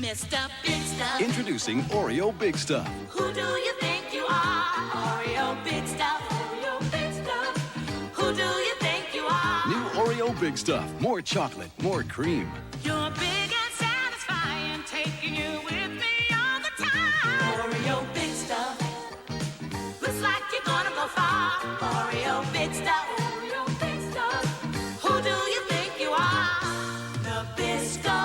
Mr. Big Stuff. Introducing Oreo Big Stuff. Who do you think you are? Oreo Big Stuff. Oreo Big Stuff. Who do you think you are? New Oreo Big Stuff. More chocolate, more cream. You're big and satisfying, taking you with me all the time. Oreo Big Stuff. Looks like you're gonna go far. Oreo Big Stuff. Oreo Big Stuff. Who do you think you are? The Bisco.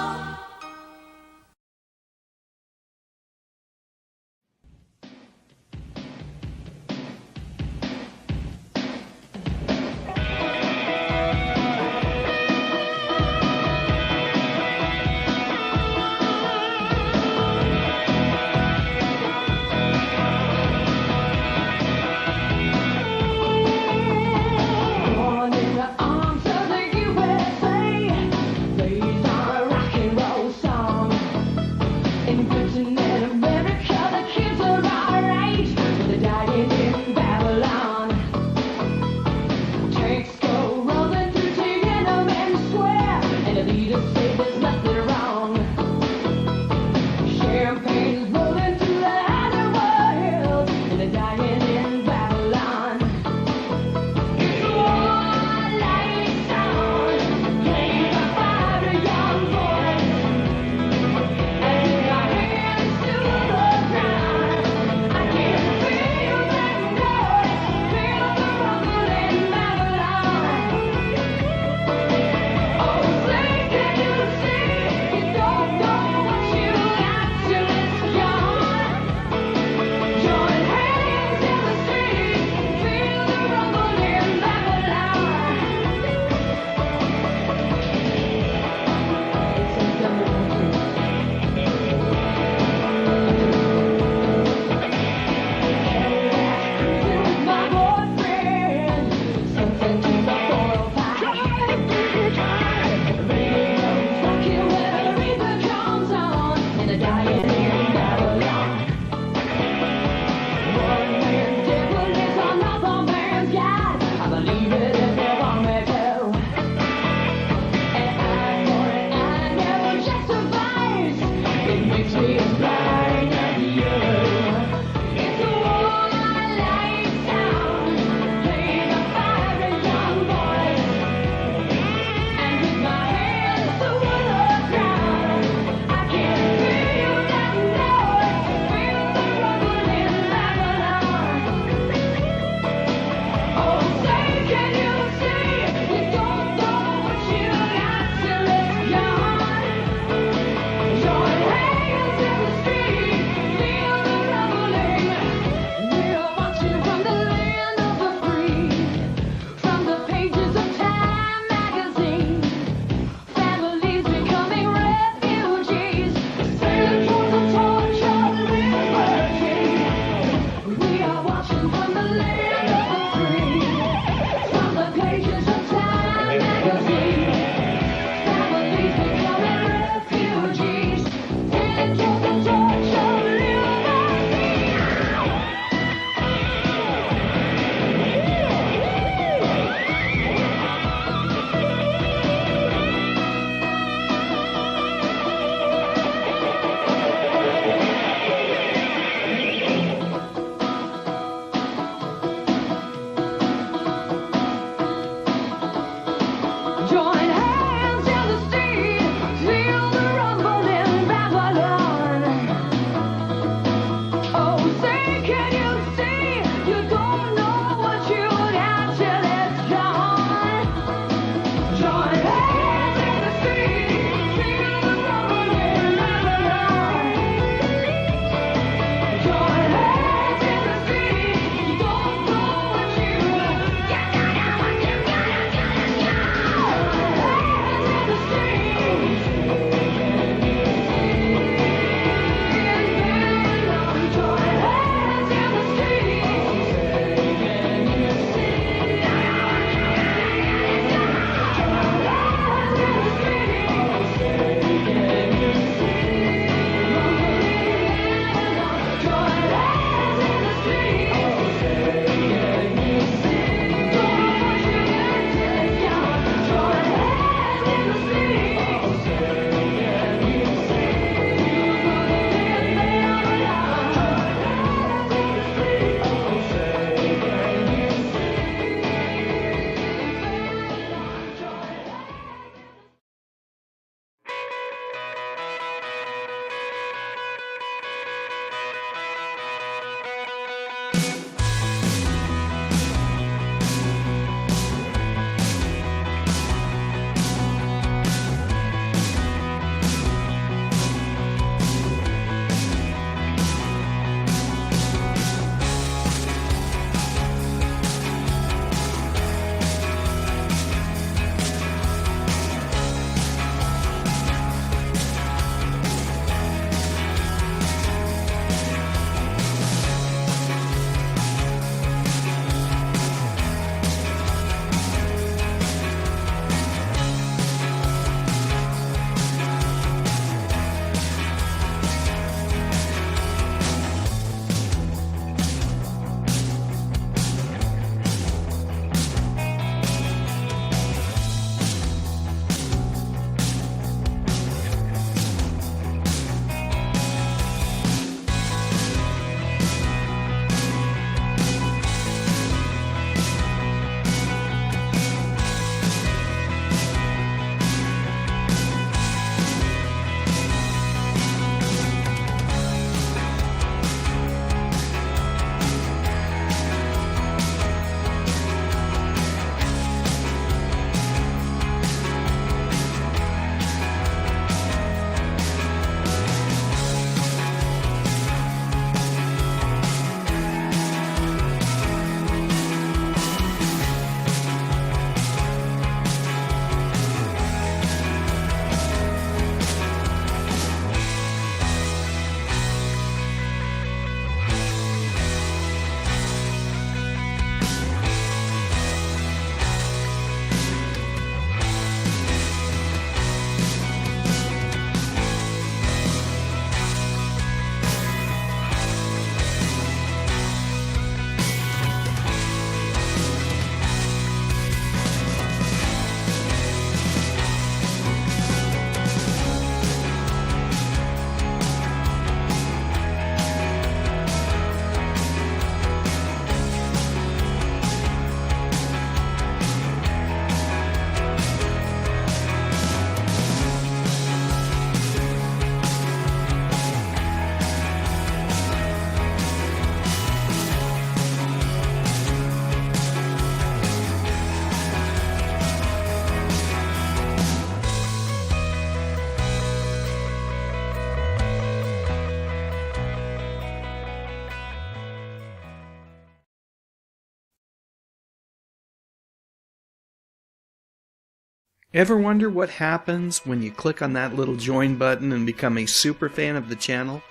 Ever wonder what happens when you click on that little join button and become a super fan of the channel?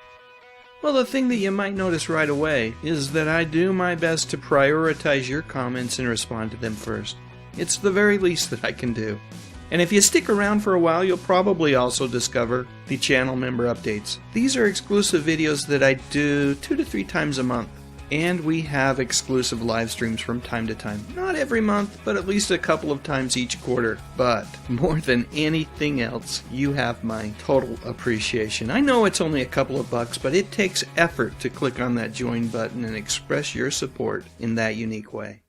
Well, the thing that you might notice right away is that I do my best to prioritize your comments and respond to them first. It's the very least that I can do. And if you stick around for a while, you'll probably also discover the channel member updates. These are exclusive videos that I do 2 to 3 times a month. And we have exclusive live streams from time to time. Not every month, but at least a couple of times each quarter. But more than anything else, you have my total appreciation. I know it's only a couple of bucks, but it takes effort to click on that join button and express your support in that unique way.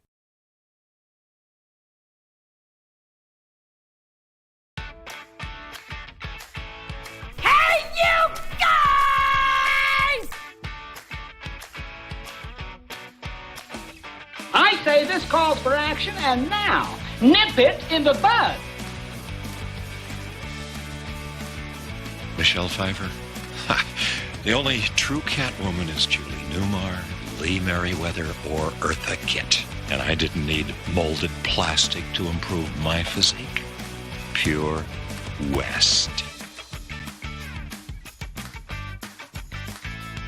Hey, you guys! I say this calls for action, and now, nip it in the bud. Michelle Pfeiffer? The only true Catwoman is Julie Newmar, Lee Merriweather, or Eartha Kitt. And I didn't need molded plastic to improve my physique. Pure West.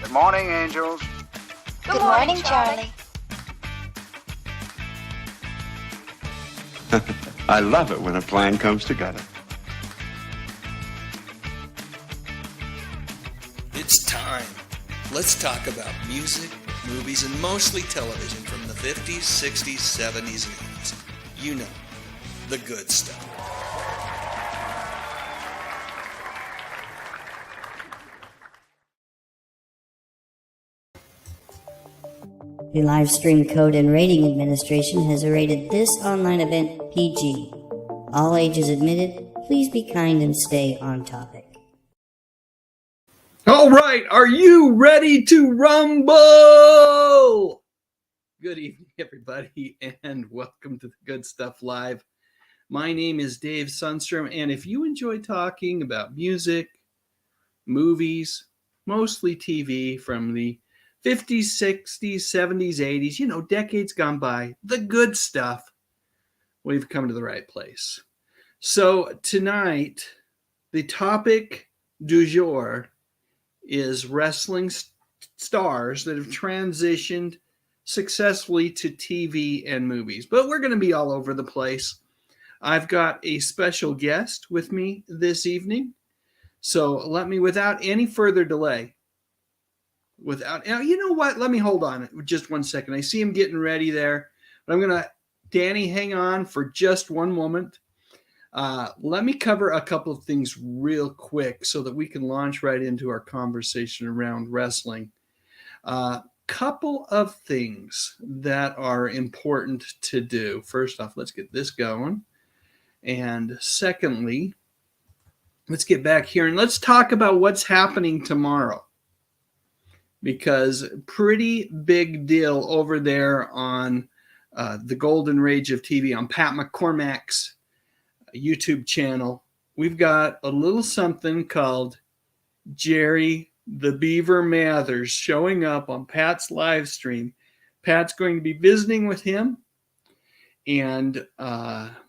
Good morning, angels. Good morning, Charlie. I love it when a plan comes together. It's time. Let's talk about music, movies, and mostly television from the 50s, 60s, 70s, and 80s. You know, the good stuff. The Livestream Code and Rating Administration has rated this online event PG. All ages admitted. Please be kind and stay on topic. All right, are you ready to rumble? Good evening, everybody, and welcome to the Good Stuff Live. My name is Dave Sundstrom, and if you enjoy talking about music, movies, mostly TV from the 50s, 60s, 70s, 80s, you know, decades gone by, the good stuff, we've come to the right place. So tonight, the topic du jour is wrestling stars that have transitioned successfully to TV and movies. But we're going to be all over the place. I've got a special guest with me this evening. So let me, without any further delay, you know what? Let me hold on just 1 second. I see him getting ready there. But I'm going to, Danny, hang on for just one moment. Let me cover a couple of things real quick so that we can launch right into our conversation around wrestling. Couple of things that are important to do. First off, let's get this going. And secondly, let's get back here and let's talk about what's happening tomorrow. Because pretty big deal over there on the Golden Rage of TV on Pat McCormack's YouTube channel. We've got a little something called Jerry the Beaver Mathers showing up on Pat's live stream. Pat's going to be visiting with him, and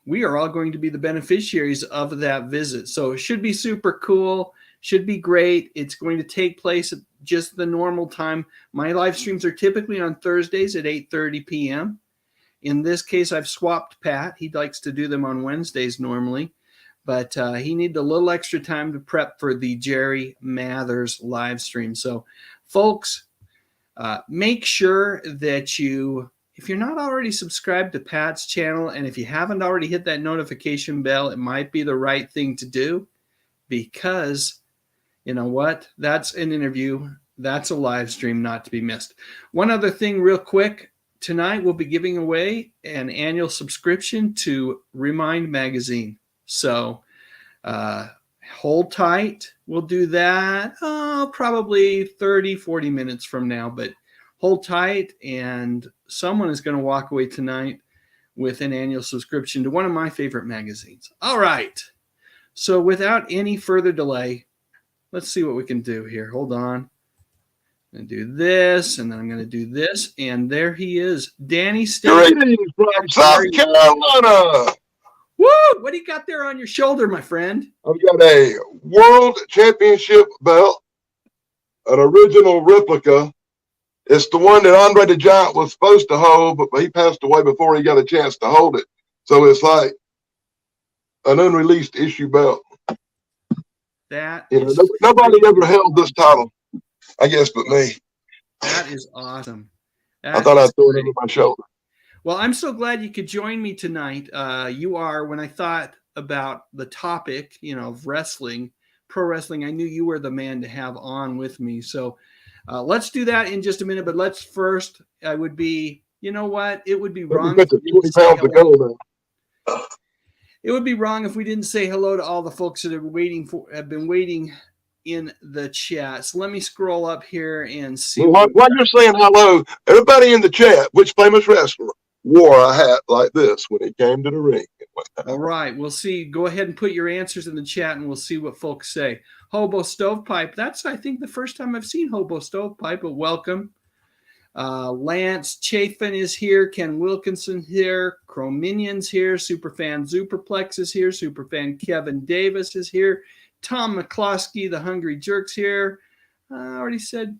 we are all going to be the beneficiaries of that visit. So it should be super cool, should be great. It's going to take place at just the normal time. My live streams are typically on Thursdays at 8:30 p.m. In this case, I've swapped Pat. He likes to do them on Wednesdays normally, but he needed a little extra time to prep for the Jerry Mathers live stream. So, folks, make sure that if you're not already subscribed to Pat's channel, and if you haven't already hit that notification bell, it might be the right thing to do, because you know what? That's an interview. That's a live stream not to be missed. One other thing real quick. Tonight we'll be giving away an annual subscription to Remind Magazine. So hold tight. We'll do that probably 30, 40 minutes from now. But hold tight, and someone is going to walk away tonight with an annual subscription to one of my favorite magazines. All right. So without any further delay, let's see what we can do here. Hold on. I'm going to do this, and then I'm going to do this, and there he is. Danny State. Greetings from South Carolina. Woo! What do you got there on your shoulder, my friend? I've got a world championship belt, an original replica. It's the one that Andre the Giant was supposed to hold, but he passed away before he got a chance to hold it. So it's like an unreleased issue belt. Nobody ever held this title, I guess, but me. That is awesome. I thought I'd throw it over my shoulder. Well, I'm so glad you could join me tonight. You are, when I thought about the topic, of wrestling, pro wrestling, I knew you were the man to have on with me. So let's do that in just a minute. But let's first, I would be, you know what? It would be wrong. 20 pounds to go now. It would be wrong if we didn't say hello to all the folks that have been waiting in the chat. So let me scroll up here and see. While you're saying hello, everybody in the chat, which famous wrestler wore a hat like this when he came to the ring? All right, we'll see. Go ahead and put your answers in the chat, and we'll see what folks say. Hobo Stovepipe. That's, I think, the first time I've seen Hobo Stovepipe, but welcome. Lance Chafin is here. Ken Wilkinson here. Chrome Minions here. Superfan Superplex is here. Superfan Kevin Davis is here. Tom McCloskey, the Hungry Jerk's here. I already said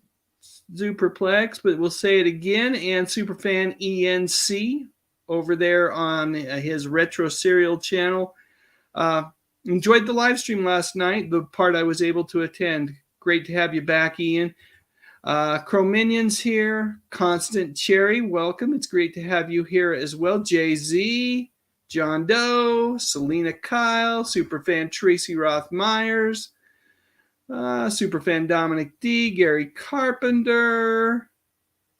Superplex, but we'll say it again. And Superfan ENC over there on his Retro Serial channel. Enjoyed the live stream last night, the part I was able to attend. Great to have you back, Ian. Chrominions here. Constant Cherry, welcome. It's great to have you here as well. Jay-Z, John Doe, Selena Kyle, Superfan Tracy Roth Myers, Superfan Dominic D, Gary Carpenter,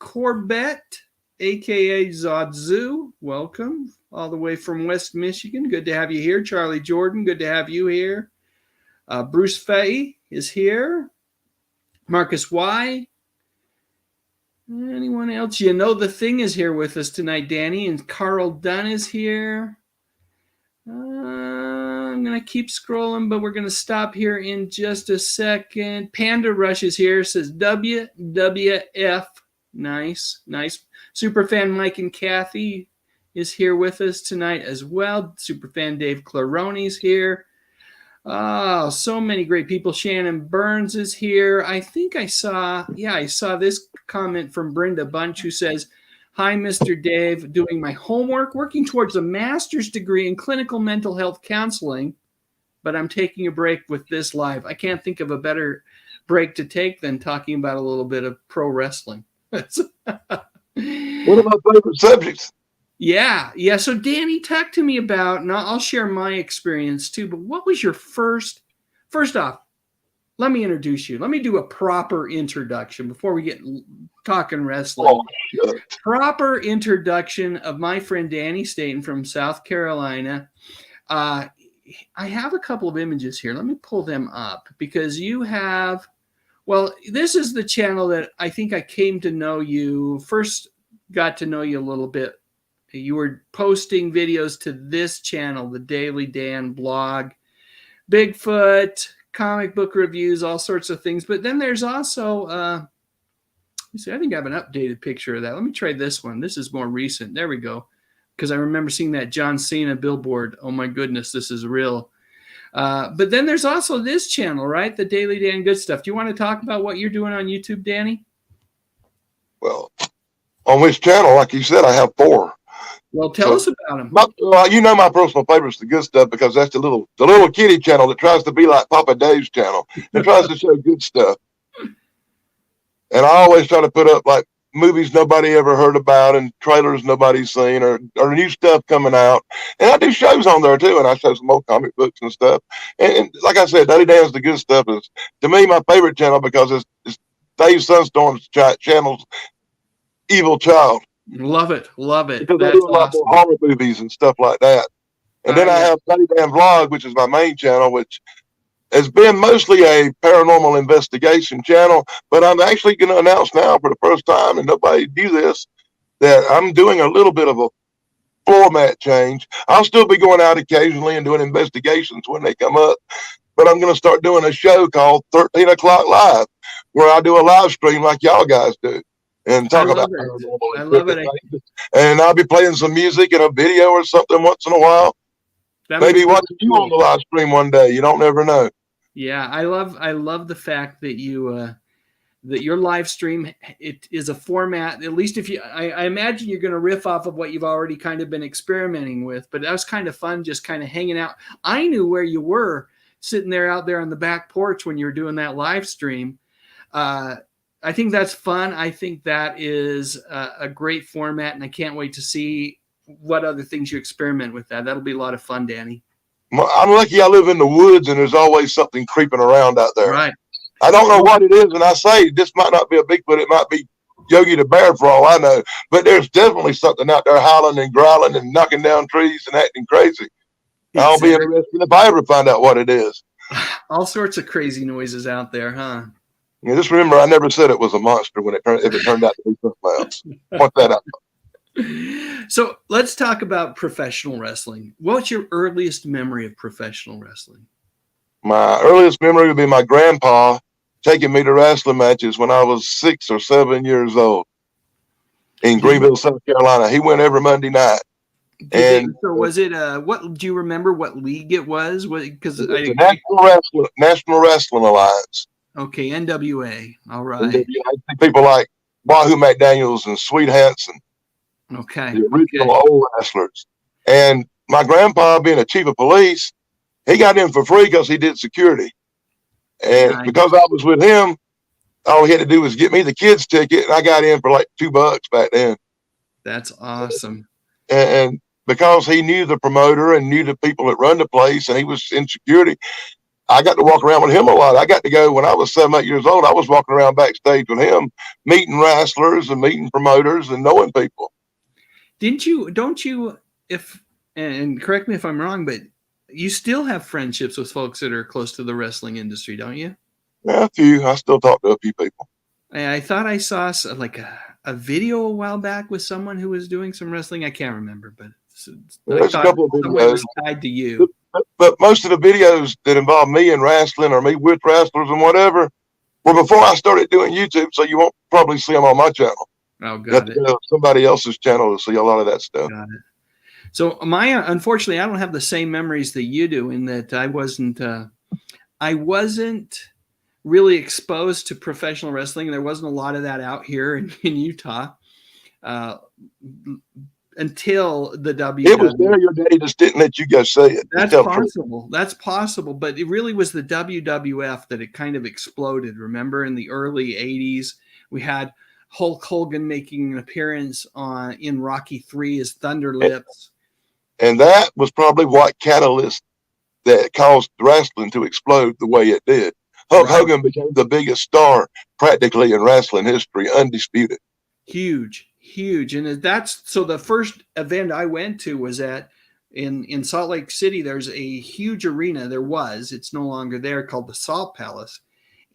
Corbett, a.k.a. Zodzu, welcome. All the way from West Michigan. Good to have you here. Charlie Jordan, good to have you here. Bruce Fay is here. Marcus Y. Anyone else? The Thing is here with us tonight, Danny. And Carl Dunn is here. I'm going to keep scrolling, but we're going to stop here in just a second. Panda Rush is here. Says WWF. Nice. Superfan Mike and Kathy is here with us tonight as well. Superfan Dave Claroni's here. Oh, so many great people. Shannon Burns is here. I think I saw this comment from Brenda Bunch who says, "Hi, Mr. Dave, doing my homework, working towards a master's degree in clinical mental health counseling, but I'm taking a break with this live." I can't think of a better break to take than talking about a little bit of pro wrestling. One of my favorite subjects. Yeah. So Danny, talk to me about, and I'll share my experience too, but what was your first off, let me introduce you. Let me do a proper introduction before we get talking wrestling. Oh, sure. Proper introduction of my friend Danny Staten from South Carolina. I have a couple of images here. Let me pull them up because you have, this is the channel that I think I came to know you, first got to know you a little bit. You were posting videos to this channel, the Daily Dan blog, Bigfoot, comic book reviews, all sorts of things. But then there's also, I think I have an updated picture of that. Let me try this one. This is more recent. There we go. Because I remember seeing that John Cena billboard. Oh my goodness, this is real. But then there's also this channel, right? The Daily Dan Good Stuff. Do you want to talk about what you're doing on YouTube, Danny? Well, on which channel? Like you said, I have 4. Well, tell us about them. My personal favorite is the Good Stuff because that's the little kitty channel that tries to be like Papa Dave's channel. It tries to show good stuff. And I always try to put up like movies nobody ever heard about and trailers nobody's seen or new stuff coming out. And I do shows on there too, and I show some old comic books and stuff. And like I said, Daddy Dan's The Good Stuff is, to me, my favorite channel because it's Dave Sunstorm's channel's evil child. Love it. Because I do a lot more horror movies and stuff like that. And then I have Daddy Dan Vlog, which is my main channel, which has been mostly a paranormal investigation channel. But I'm actually going to announce now for the first time, and nobody knew this, that I'm doing a little bit of a format change. I'll still be going out occasionally and doing investigations when they come up. But I'm going to start doing a show called 13 O'Clock Live, where I do a live stream like y'all guys do. And talk about paranormal. I love it. And I'll be playing some music in a video or something once in a while. Maybe watching you on the live stream one day. You don't never know. Yeah, I love the fact that you that your live stream, it is a format. At least if you, I imagine you're going to riff off of what you've already kind of been experimenting with. But that was kind of fun, just kind of hanging out. I knew where you were sitting there out there on the back porch when you were doing that live stream. I think that's fun. I think that is a great format, and I can't wait to see what other things you experiment with that. That'll be a lot of fun, Danny. I'm lucky I live in the woods, and there's always something creeping around out there. Right. I don't know what it is, and I say this might not be a Bigfoot. It might be Yogi the Bear for all I know. But there's definitely something out there howling and growling and knocking down trees and acting crazy. I'll be interested if I ever find out what it is. All sorts of crazy noises out there, huh? Yeah, just remember, I never said it was a monster if it turned out to be something else. Point that out. So let's talk about professional wrestling. What's your earliest memory of professional wrestling? My earliest memory would be my grandpa taking me to wrestling matches when I was 6 or 7 years old in Greenville, South Carolina. He went every Monday night. So was it what do you remember what league it was? Because the National Wrestling Alliance. Okay, NWA. All right. NWA. People like Wahoo McDaniels and Sweet Hansen. Okay. The original old wrestlers. And my grandpa, being a chief of police, he got in for free because he did security. And because I was with him, all he had to do was get me the kids' ticket, and I got in for like $2 back then. That's awesome. And because he knew the promoter and knew the people that run the place, and he was in security, I got to walk around with him a lot. I got to go when I was 7, 8 years old. I was walking around backstage with him, meeting wrestlers and meeting promoters and knowing people. Don't you, and correct me if I'm wrong, but you still have friendships with folks that are close to the wrestling industry, don't you? Yeah, a few. I still talk to a few people. I thought I saw like a video a while back with someone who was doing some wrestling. I can't remember, but there's a couple of videos was tied to you. But most of the videos that involve me in wrestling or me with wrestlers and whatever were before I started doing YouTube, so you won't probably see them on my channel. Oh, got it. Somebody else's channel to see a lot of that stuff. Got it. So unfortunately, I don't have the same memories that you do, in that I wasn't really exposed to professional wrestling. There wasn't a lot of that out here in Utah until the WWE. It was there. Your daddy just didn't let you guys say it. That's possible. That's possible. But it really was the WWF that it kind of exploded. Remember, in the early 80s, we had Hulk Hogan making an appearance in Rocky III as Thunder Lips. And that was probably what catalyst that caused wrestling to explode the way it did. Hulk Hogan became the biggest star practically in wrestling history, undisputed. Huge. And so the first event I went to was in Salt Lake City. There's a huge arena. It's no longer there, called the Salt Palace.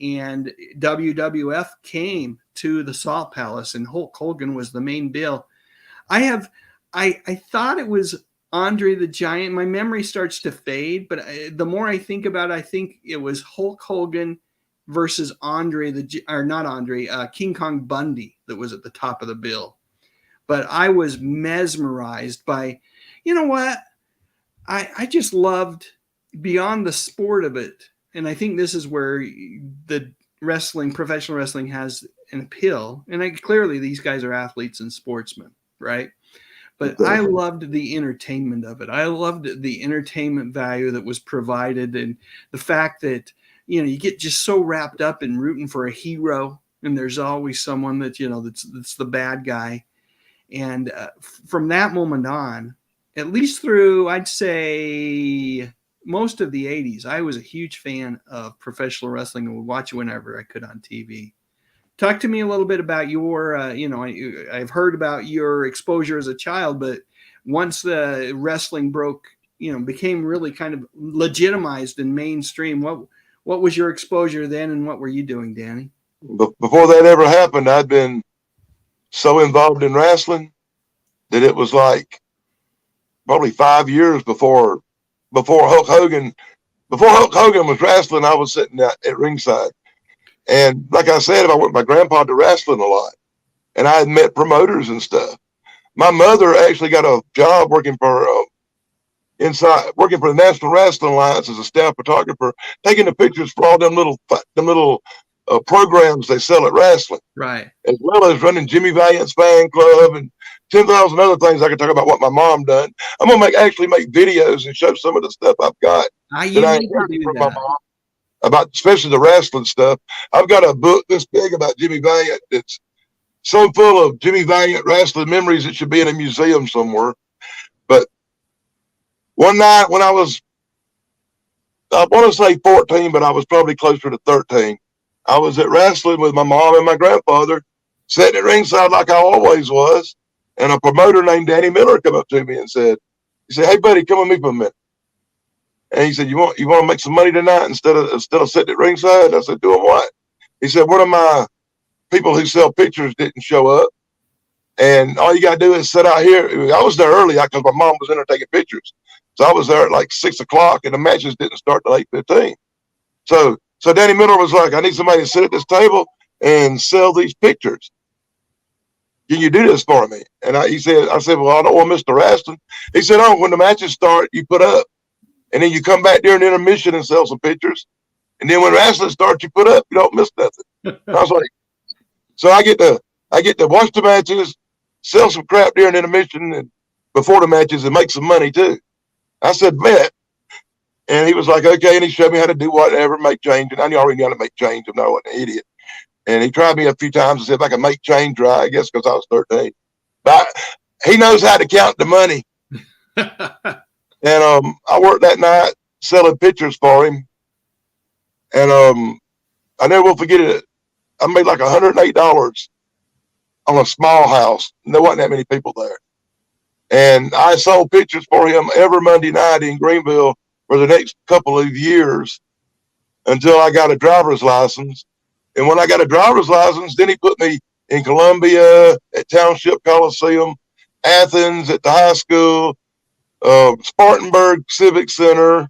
And WWF came to the Salt Palace, and Hulk Hogan was the main bill. I thought it was Andre the Giant. My memory starts to fade, but the more I think about it, I think it was Hulk Hogan versus King Kong Bundy that was at the top of the bill. But I was mesmerized by, you know what? I just loved, beyond the sport of it. And I think this is where the professional wrestling has an appeal. And clearly these guys are athletes and sportsmen, right? But I loved the entertainment of it. I loved the entertainment value that was provided, and the fact that, you get just so wrapped up in rooting for a hero, and there's always someone that, that's the bad guy. And from that moment on, at least through, I'd say, most of the 80s, I was a huge fan of professional wrestling and would watch it whenever I could on TV. Talk to me a little bit about your, I've heard about your exposure as a child, but once the wrestling became really kind of legitimized and mainstream, what was your exposure then, and what were you doing, Danny? Before that ever happened, I'd been so involved in wrestling that it was like probably 5 years before Hulk Hogan was wrestling, I was sitting at ringside. And like I said, I went with my grandpa to wrestling a lot, and I had met promoters and stuff. My mother actually got a job working for inside working for the National Wrestling Alliance as a staff photographer, taking the pictures for all them little programs they sell at wrestling, right? As well as running Jimmy Valiant's fan club and 10,000 other things. I could talk about what my mom done. I'm gonna actually make videos and show some of the stuff I've got You that I need to do from that. my mom about, especially the wrestling stuff. I've got a book this big about Jimmy Valiant that's so full of Jimmy Valiant wrestling memories it should be in a museum somewhere. But one night when I want to say 14, but I was probably closer to 13. I was at wrestling with my mom and my grandfather, sitting at ringside like I always was. And a promoter named Danny Miller come up to me and said, "Hey buddy, come with me for a minute." And he said, "You want to make some money tonight instead of sitting at ringside?" I said, "Doing what?" He said, "One of my people who sell pictures didn't show up. And all you got to do is sit out here." I was there early because my mom was in there taking pictures. So I was there at like 6 o'clock and the matches didn't start till 8:15. So Danny Miller was like, "I need somebody to sit at this table and sell these pictures. Can you do this for me?" And I said, "Well, I don't want Mr. Wrestling." He said, "Oh, when the matches start, you put up. And then you come back during intermission and sell some pictures. And then when wrestling starts, you put up. You don't miss nothing." I was like, so I get to watch the matches, sell some crap during intermission and before the matches, and make some money too. I said, "Bet." And he was like, "Okay." And he showed me how to do whatever, make change. And I already knew how to make change. I know I wasn't an idiot. And he tried me a few times and said if I could make change right, I guess because I was 13. But he knows how to count the money. And I worked that night selling pictures for him. And I never will forget it. I made like $108 on a small house. There wasn't that many people there. And I sold pictures for him every Monday night in Greenville for the next couple of years until I got a driver's license. And when I got a driver's license, then he put me in Columbia, at Township Coliseum, Athens at the high school, Spartanburg Civic Center,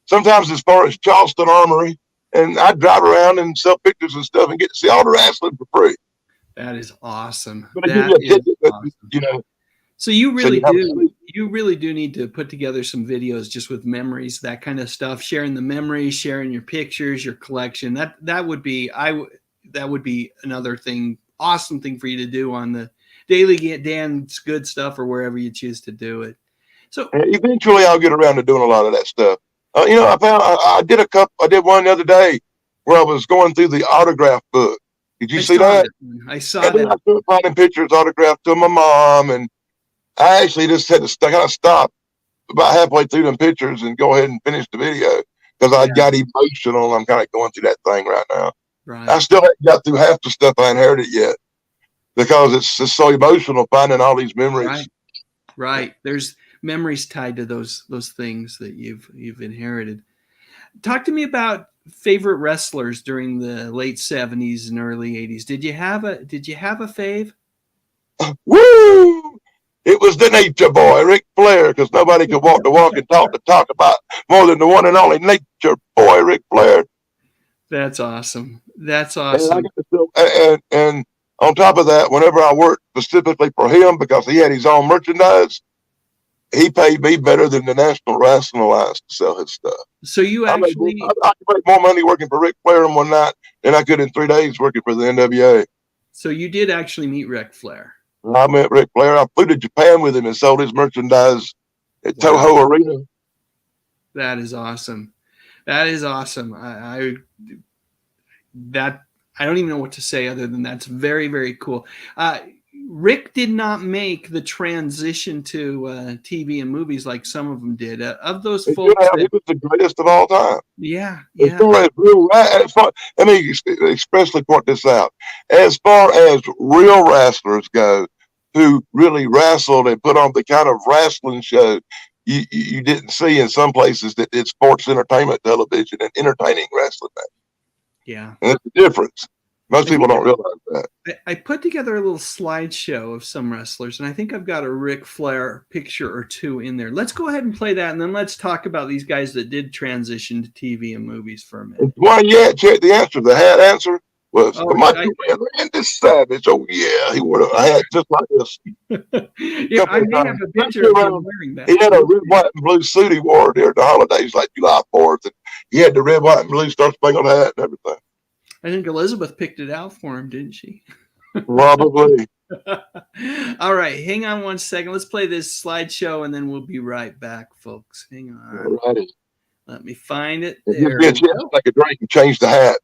sometimes as far as Charleston Armory. And I'd drive around and sell pictures and stuff and get to see all the wrestling for free. That is awesome. But I give you a ticket, awesome. You know. So you really do need to put together some videos just with memories, that kind of stuff, sharing the memories, sharing your pictures, your collection. That would be another thing, awesome thing for you to do on the Daily Dan's Good Stuff or wherever you choose to do it. So eventually I'll get around to doing a lot of that stuff. You know, I did one the other day where I was going through the autograph book. Did you see that? I saw that. I started finding pictures autographed to my mom, and I actually just had to kind of stop about halfway through them pictures and go ahead and finish the video because I got emotional. I'm kind of going through that thing right now. Right. I still haven't got through half the stuff I inherited yet because it's just so emotional finding all these memories. Right. There's memories tied to those things that you've inherited. Talk to me about favorite wrestlers during the late 70s and early 80s. Did you have a fave? Woo! It was the Nature Boy, Ric Flair, because nobody could walk the walk and talk the talk about more than the one and only Nature Boy, Ric Flair. That's awesome. That's awesome. And on top of that, whenever I worked specifically for him, because he had his own merchandise, he paid me better than the National Wrestling Alliance to sell his stuff. So you I could make more money working for Ric Flair in one night than I could in 3 days working for the NWA. So you did actually meet Ric Flair. I met Ric Flair. I flew to Japan with him and sold his merchandise at Toho Arena. That is awesome. That is awesome. I don't even know what to say other than that's very, very cool. Rick did not make the transition to TV and movies like some of them did. Of those folks, he was the greatest of all time. Yeah. Let me expressly point this out. As far as real wrestlers go, who really wrestled and put on the kind of wrestling show you didn't see in some places that did sports entertainment television and entertaining wrestling. Yeah, and that's the difference. Most people don't realize that. I put together a little slideshow of some wrestlers, and I think I've got a Ric Flair picture or two in there. Let's go ahead and play that, and then let's talk about these guys that did transition to TV and movies for a minute. Well, yeah, check the answer. The hat answer. was Oh, the Macho Man, Randy Savage. Oh yeah, he wore a hat just like this. yeah, I may have a picture of him wearing that. He had a red, white, and blue suit he wore during the holidays, like July 4th, and he had the red, white, and blue Star Spangled hat and everything. I think Elizabeth picked it out for him, didn't she? Probably. All right, hang on one second. Let's play this slideshow, and then we'll be right back, folks. Hang on. Alrighty. Let me find it. If There you get like a drink and change the hat.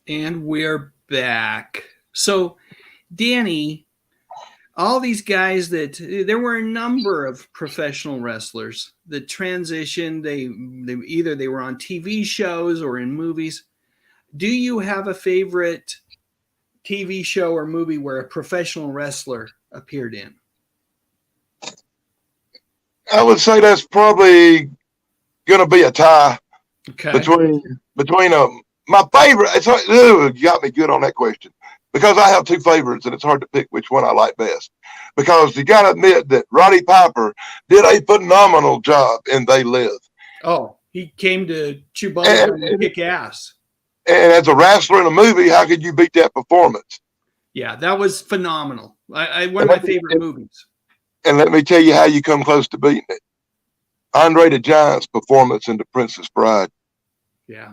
And we're back. So, Danny, all these guys there were a number of professional wrestlers that transitioned. They either they were on TV shows or in movies. Do you have a favorite TV show or movie where a professional wrestler appeared in? I would say that's probably going to be a tie between my favorite. You got me good on that question because I have two favorites and it's hard to pick which one I like best. Because you got to admit that Roddy Piper did a phenomenal job in They Live. Oh, he came to chew bubblegum and kick ass. And as a wrestler in a movie, how could you beat that performance? Yeah, that was phenomenal. One of my favorite movies. And let me tell you how you come close to beating it. Andre the Giant's performance in The Princess Bride. Yeah.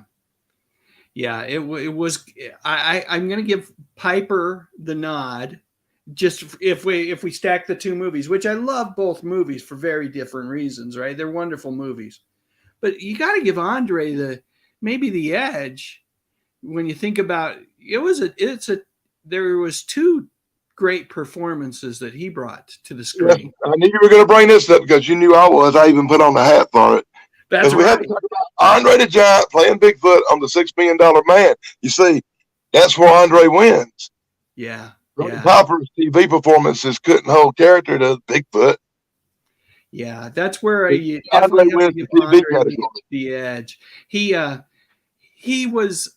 Yeah, it was. I'm going to give Piper the nod. Just if we stack the two movies, which I love both movies for very different reasons, right? They're wonderful movies, but you got to give Andre maybe the edge when you think about it. There was two great performances that he brought to the screen. Yeah, I knew you were going to bring this up because you knew I was. I even put on the hat for it. That's we right. had to talk about Andre the Giant playing Bigfoot on the $6 Million Man. You see, that's where Andre wins. Yeah. Roddy Piper's TV performances couldn't hold character to Bigfoot. Yeah, that's where you definitely have to give Andre the edge. He was,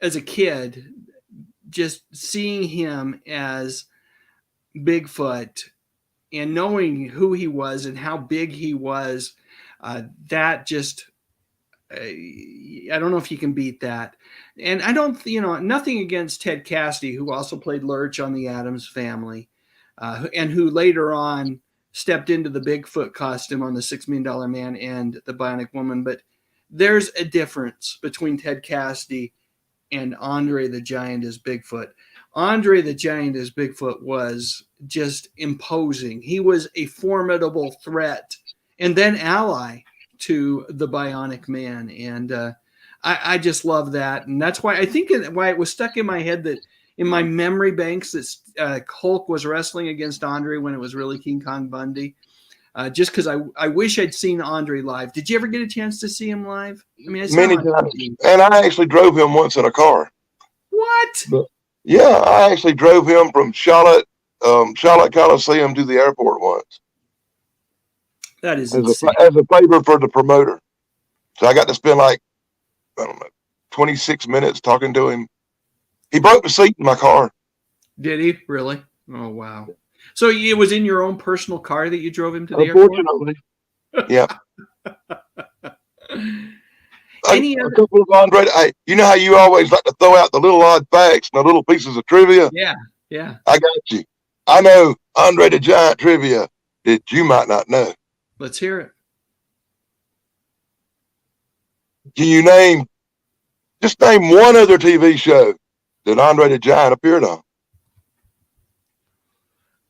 as a kid, just seeing him as Bigfoot and knowing who he was and how big he was, that just I don't know if you can beat that. And I don't, nothing against Ted Cassidy, who also played Lurch on the Addams Family, and who later on stepped into the Bigfoot costume on the $6 Million Man and the Bionic Woman. But there's a difference between Ted Cassidy and Andre the Giant as Bigfoot. Andre the Giant as Bigfoot was just imposing. He was a formidable threat and then ally to the Bionic Man. And I just love that. And that's why I think why it was stuck in my head that in my memory banks that Hulk was wrestling against Andre when it was really King Kong Bundy. Just because I wish I'd seen Andre live. Did you ever get a chance to see him live? I mean, many times. And I actually drove him once in a car. What? But, yeah, I actually drove him from Charlotte Coliseum to the airport once. That is insane. As a favor for the promoter. So I got to spend 26 minutes talking to him. He broke the seat in my car. Did he really? Oh, wow. So it was in your own personal car that you drove him to the airport? Unfortunately. Yeah. A couple of Andre. You know how you always like to throw out the little odd facts and the little pieces of trivia? Yeah. I got you. I know Andre the Giant trivia that you might not know. Let's hear it. Can you just name one other TV show that Andre the Giant appeared on?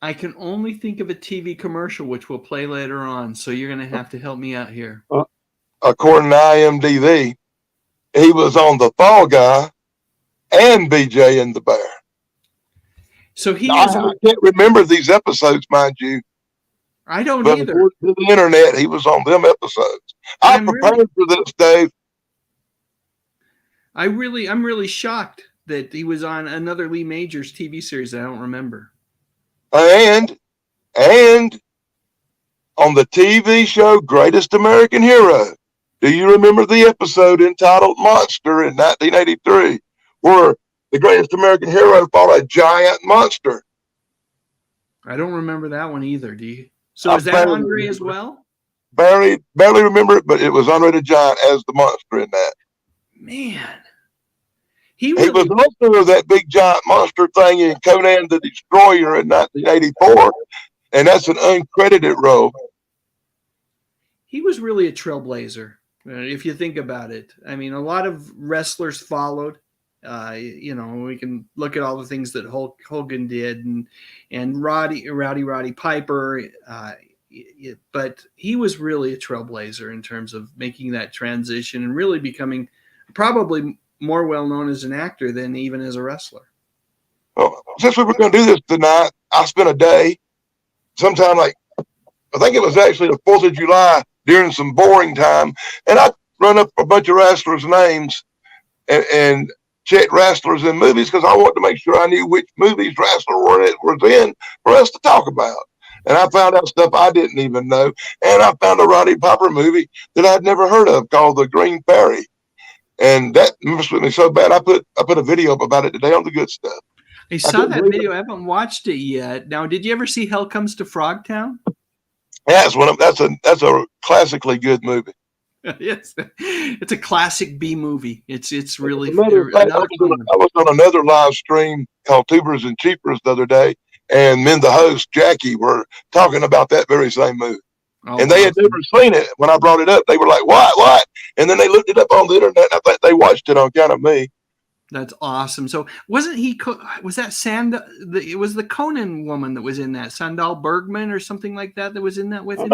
I can only think of a TV commercial, which we'll play later on. So you're going to have to help me out here. According to IMDb, he was on The Fall Guy and BJ and the Bear. So I can't remember these episodes, mind you. I don't but either. According to the internet, he was on them episodes. I'm prepared for this, Dave. I'm really shocked that he was on another Lee Majors TV series that I don't remember. And on the TV show Greatest American Hero, do you remember the episode entitled Monster in 1983, where the Greatest American Hero fought a giant monster? I don't remember that one either. Do you? So is that Andre as well? Barely remember it, but it was Andre the Giant as the monster in that. Man. He was also that big giant monster thing in Conan the Destroyer in 1984, and that's an uncredited role. He was really a trailblazer, if you think about it. I mean, a lot of wrestlers followed. We can look at all the things that Hulk Hogan did and Rowdy Piper, but he was really a trailblazer in terms of making that transition and really becoming probably more well-known as an actor than even as a wrestler. Well, since we were going to do this tonight, I spent a day, sometime I think it was actually the 4th of July during some boring time, and I run up a bunch of wrestlers' names and checked wrestlers in movies because I wanted to make sure I knew which movies wrestler was in for us to talk about. And I found out stuff I didn't even know. And I found a Roddy Piper movie that I'd never heard of called The Green Fairy. And that messed with me so bad. I put a video up about it today on The Good Stuff. I saw that video. I haven't watched it yet. Now, did you ever see Hell Comes to Frogtown? That's a classically good movie. Yes, it's a classic B movie. It's really. I was on another live stream called Tubers and Cheapers the other day, and me and the host Jackie were talking about that very same movie. Oh, and they had never seen it. When I brought it up, they were like, what? And then they looked it up on the internet, and I think they watched it on account of me. That's awesome. So was that it was the Conan woman that was in that, Sandal Bergman or something like that was in that with him?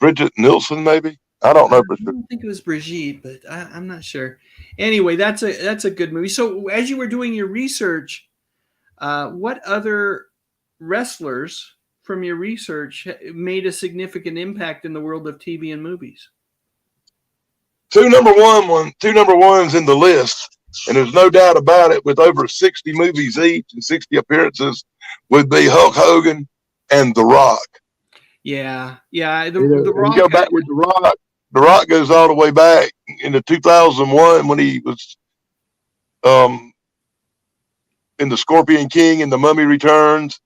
Bridget Nielsen, maybe? I don't know. I don't think it was Brigitte, but I'm not sure. Anyway, that's a good movie. So as you were doing your research, what other wrestlers from your research made a significant impact in the world of TV and movies? Two number ones in the list, and there's no doubt about it, with over 60 movies each and 60 appearances, would be Hulk Hogan and The Rock. Yeah. The Rock. You go back with The Rock. The Rock goes all the way back into 2001 when he was in The Scorpion King and The Mummy Returns.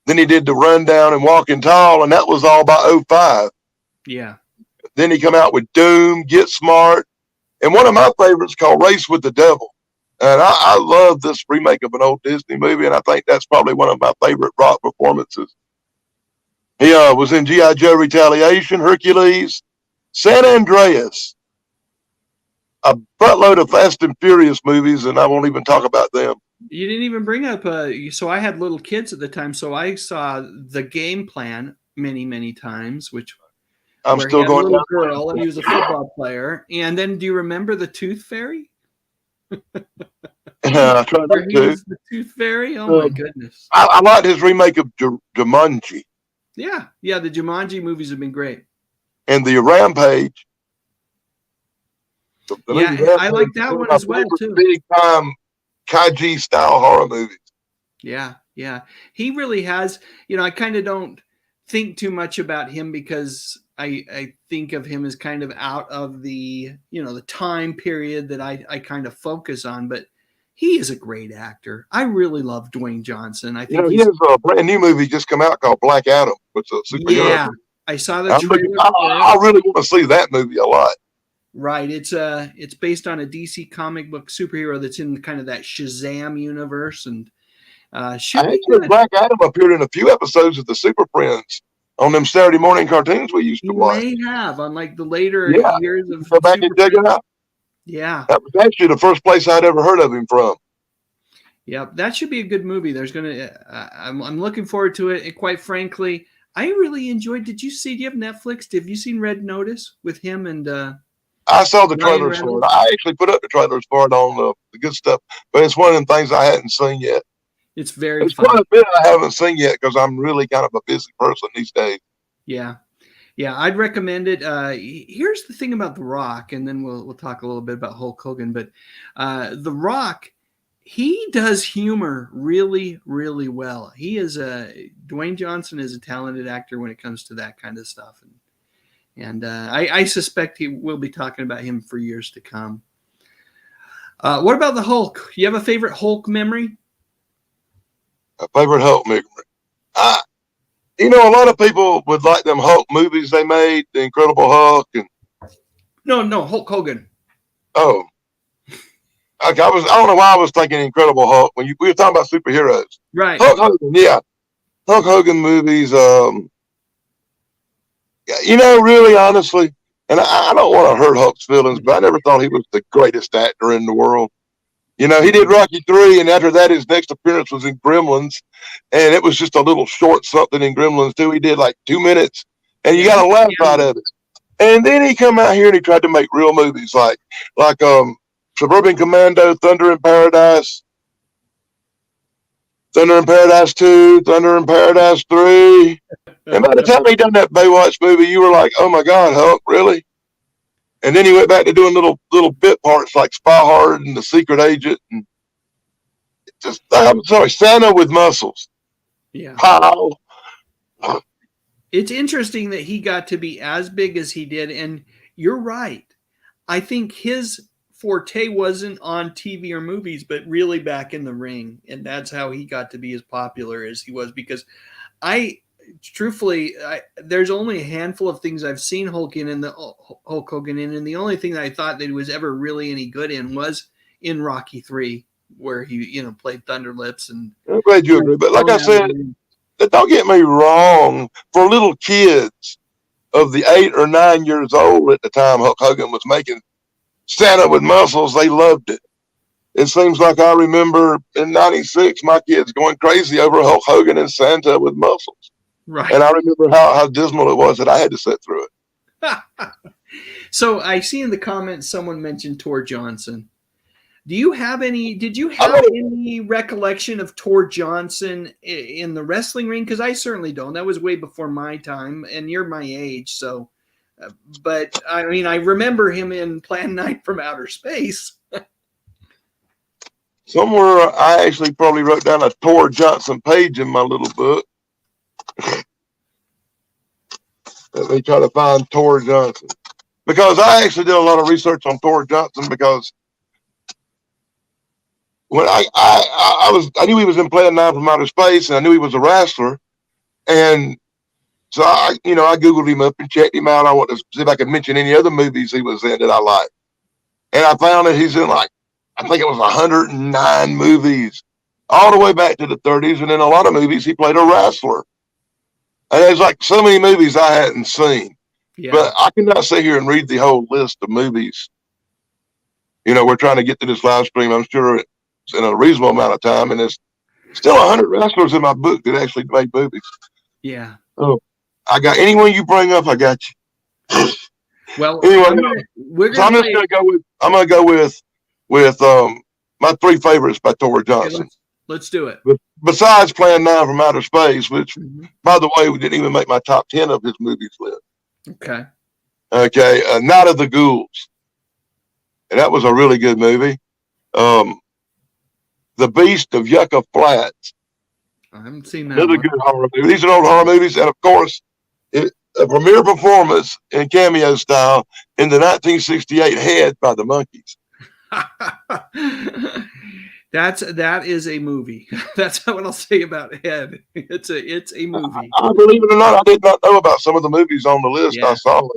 Then he did The Rundown and Walking Tall, and that was all by '05. Yeah. Then he come out with Doom, Get Smart, and one of my favorites called Race with the Devil. And I love this remake of an old Disney movie, and I think that's probably one of my favorite Rock performances. He was in G.I. Joe Retaliation, Hercules, San Andreas, a buttload of Fast and Furious movies, and I won't even talk about them. You didn't even bring up, so I had little kids at the time, so I saw The Game Plan many times, which I'm where still he had going a little down. girl and he was a football player. And then do you remember The Tooth Fairy? I try Where not he to. was the Tooth Fairy? Oh my goodness. I liked his remake of Jumanji Yeah, the Jumanji movies have been great. and the Rampage. The Yeah, movie Rampage I like is that one of one my as well, favorite too. Big time kaiji style horror movies. Yeah. He really has, I kind of don't think too much about him because I think of him as kind of out of the, the time period that I kind of focus on, but he is a great actor. I really love Dwayne Johnson. I think He he's has a brand new movie just come out called Black Adam, which is a superhero. yeah. movie. I saw the trailer for it. I really want to see that movie a lot. Right. It's based on a DC comic book superhero that's in kind of that Shazam universe, and should be Actually, good. Black Adam appeared in a few episodes of the Super Friends on them Saturday morning cartoons we used to You watch. may have on like the later Yeah. years of Go back and Super check it Friends. out. Yeah. That was actually the first place I'd ever heard of him from. Yep, that should be a good movie. I'm looking forward to it. And quite frankly, I really enjoyed. Do you have Netflix? Have you seen Red Notice with him and? I saw the Ryan trailers for Reynolds? it. I actually put up the trailers for it on the good stuff, but it's one of them things I hadn't seen yet. It's very It's fun. quite a bit I haven't seen yet because I'm really kind of a busy person these days. Yeah, I'd recommend it. Here's the thing about The Rock, and then we'll talk a little bit about Hulk Hogan. But The Rock, he does humor really, really well. Dwayne Johnson is a talented actor when it comes to that kind of stuff, and I suspect he will be talking about him for years to come. What about the Hulk? You have a favorite Hulk memory? A favorite Hulk movie. A lot of people would like them Hulk movies they made, The Incredible Hulk, and No, Hulk Hogan. oh, I don't know why I was thinking Incredible Hulk when we were talking about superheroes. Right. Hulk Hogan, yeah, Hulk Hogan movies. Really honestly, and I don't want to hurt Hulk's feelings, but I never thought he was the greatest actor in the world. He did Rocky III, and after that, his next appearance was in Gremlins, and it was just a little short something in Gremlins too. He did like 2 minutes, and you got a laugh out of it. And then he come out here and he tried to make real movies like Suburban Commando, Thunder in Paradise 2, Thunder in Paradise 3. And by the time he done that Baywatch movie, you were like, oh my God, Hulk, really? And then he went back to doing little bit parts like Spy Hard and The Secret Agent. And I'm sorry, Santa with Muscles. Yeah. Pow. It's interesting that he got to be as big as he did. And you're right. I think his forte wasn't on TV or movies, but really back in the ring. And that's how he got to be as popular as he was, because there's only a handful of things I've seen Hulk Hogan in, and the only thing that I thought that he was ever really any good in was in Rocky III, where he played Thunder Lips. And I'm glad you agree, but like I said, don't get me wrong. For little kids of the 8 or 9 years old at the time Hulk Hogan was making Santa with Muscles, they loved it. It seems like I remember in '96 my kids going crazy over Hulk Hogan and Santa with Muscles. Right. And I remember how dismal it was that I had to sit through it. So I see in the comments someone mentioned Tor Johnson. Did you have any recollection of Tor Johnson in the wrestling ring? Because I certainly don't. That was way before my time, and you're my age. So, but I mean, I remember him in Plan 9 from Outer Space. Somewhere I actually probably wrote down a Tor Johnson page in my little book. Let me try to find Tor Johnson, because I actually did a lot of research on Tor Johnson, because when I knew he was in Plan 9 from Outer Space, and I knew he was a wrestler, And so I Googled him up and checked him out. I wanted to see if I could mention any other movies he was in that I liked. And I found that he's in I think it was 109 movies, all the way back to the 30s. And in a lot of movies, he played a wrestler. And there's so many movies I hadn't seen. Yeah. But I cannot sit here and read the whole list of movies. We're trying to get to this live stream. I'm sure it's in a reasonable amount of time. And there's still 100 wrestlers in my book that actually made movies. Yeah. Oh, I got anyone you bring up, I got you. Well, anyway, I'm gonna go with my three favorites by Tori Johnson. Okay, let's do it. Besides Plan 9 from Outer Space, which, by the way, we didn't even make my top 10 of his movies list. Okay. Night of the Ghouls, and that was a really good movie. The Beast of Yucca Flats. I haven't seen that. Another good horror movie. These are old horror movies, and of course, a premiere performance in cameo style in the 1968 Head by the Monkees. That is a movie. That's what I'll say about Head. It's a movie. I believe it or not, I did not know about some of the movies on the list. Yeah. I saw them,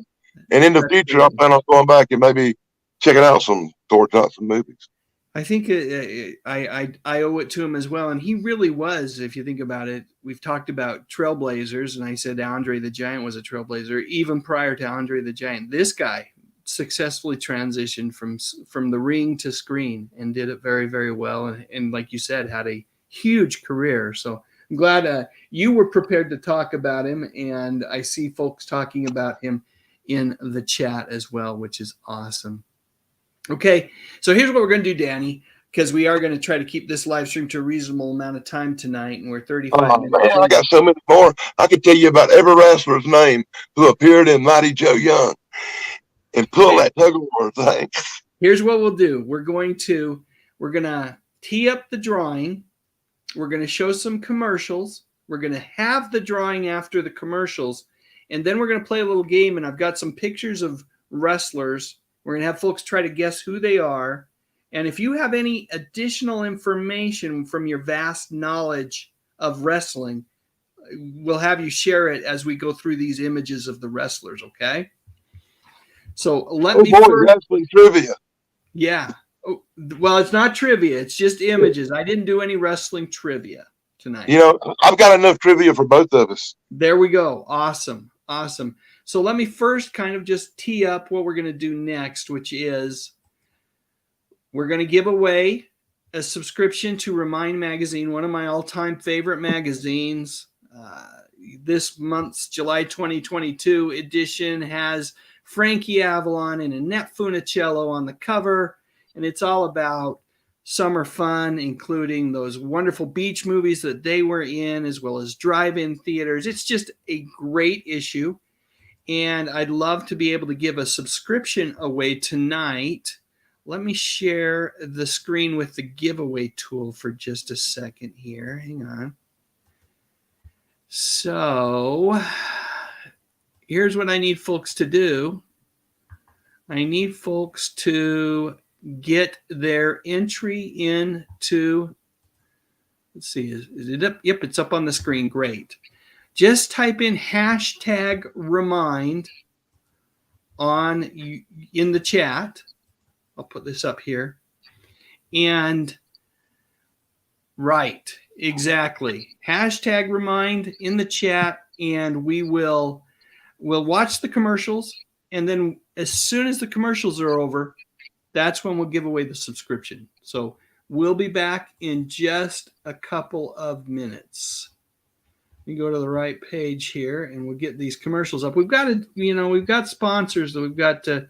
and in the future, I plan on going back and maybe checking out some Tori Johnson movies. I think I owe it to him as well. And he really was, if you think about it, we've talked about trailblazers, and I said Andre the Giant was a trailblazer even prior to Andre the Giant. This guy successfully transitioned from the ring to screen and did it very, very well. And like you said, had a huge career. So I'm glad you were prepared to talk about him. And I see folks talking about him in the chat as well, which is awesome. Okay, so here's what we're going to do, Danny, because we are going to try to keep this live stream to a reasonable amount of time tonight, and we're 35 minutes. Man, I got so many more. I could tell you about every wrestler's name who appeared in Mighty Joe Young and pull that tug of war thing. Here's what we'll do. We're going to tee up the drawing. We're going to show some commercials. We're going to have the drawing after the commercials, and then we're going to play a little game, and I've got some pictures of wrestlers. We're going to have folks try to guess who they are. And if you have any additional information from your vast knowledge of wrestling, we'll have you share it as we go through these images of the wrestlers, okay? So wrestling trivia. Yeah. Oh, well, it's not trivia. It's just images. I didn't do any wrestling trivia tonight. I've got enough trivia for both of us. There we go. Awesome. Awesome. So let me first kind of just tee up what we're going to do next, which is we're going to give away a subscription to Remind Magazine, one of my all-time favorite magazines. This month's July 2022 edition has Frankie Avalon and Annette Funicello on the cover, and it's all about summer fun, including those wonderful beach movies that they were in, as well as drive-in theaters. It's just a great issue. And I'd love to be able to give a subscription away tonight. Let me share the screen with the giveaway tool for just a second here. Hang on. So here's what I need folks to do. I need folks to get their entry into, let's see, is it up? Yep, it's up on the screen. Great. Just type in hashtag remind in the chat. I'll put this up here. And right, exactly. Hashtag remind in the chat, and we'll watch the commercials. And then as soon as the commercials are over, that's when we'll give away the subscription. So we'll be back in just a couple of minutes. We go to the right page here, and we'll get these commercials up. We've got we've got sponsors that we've got to.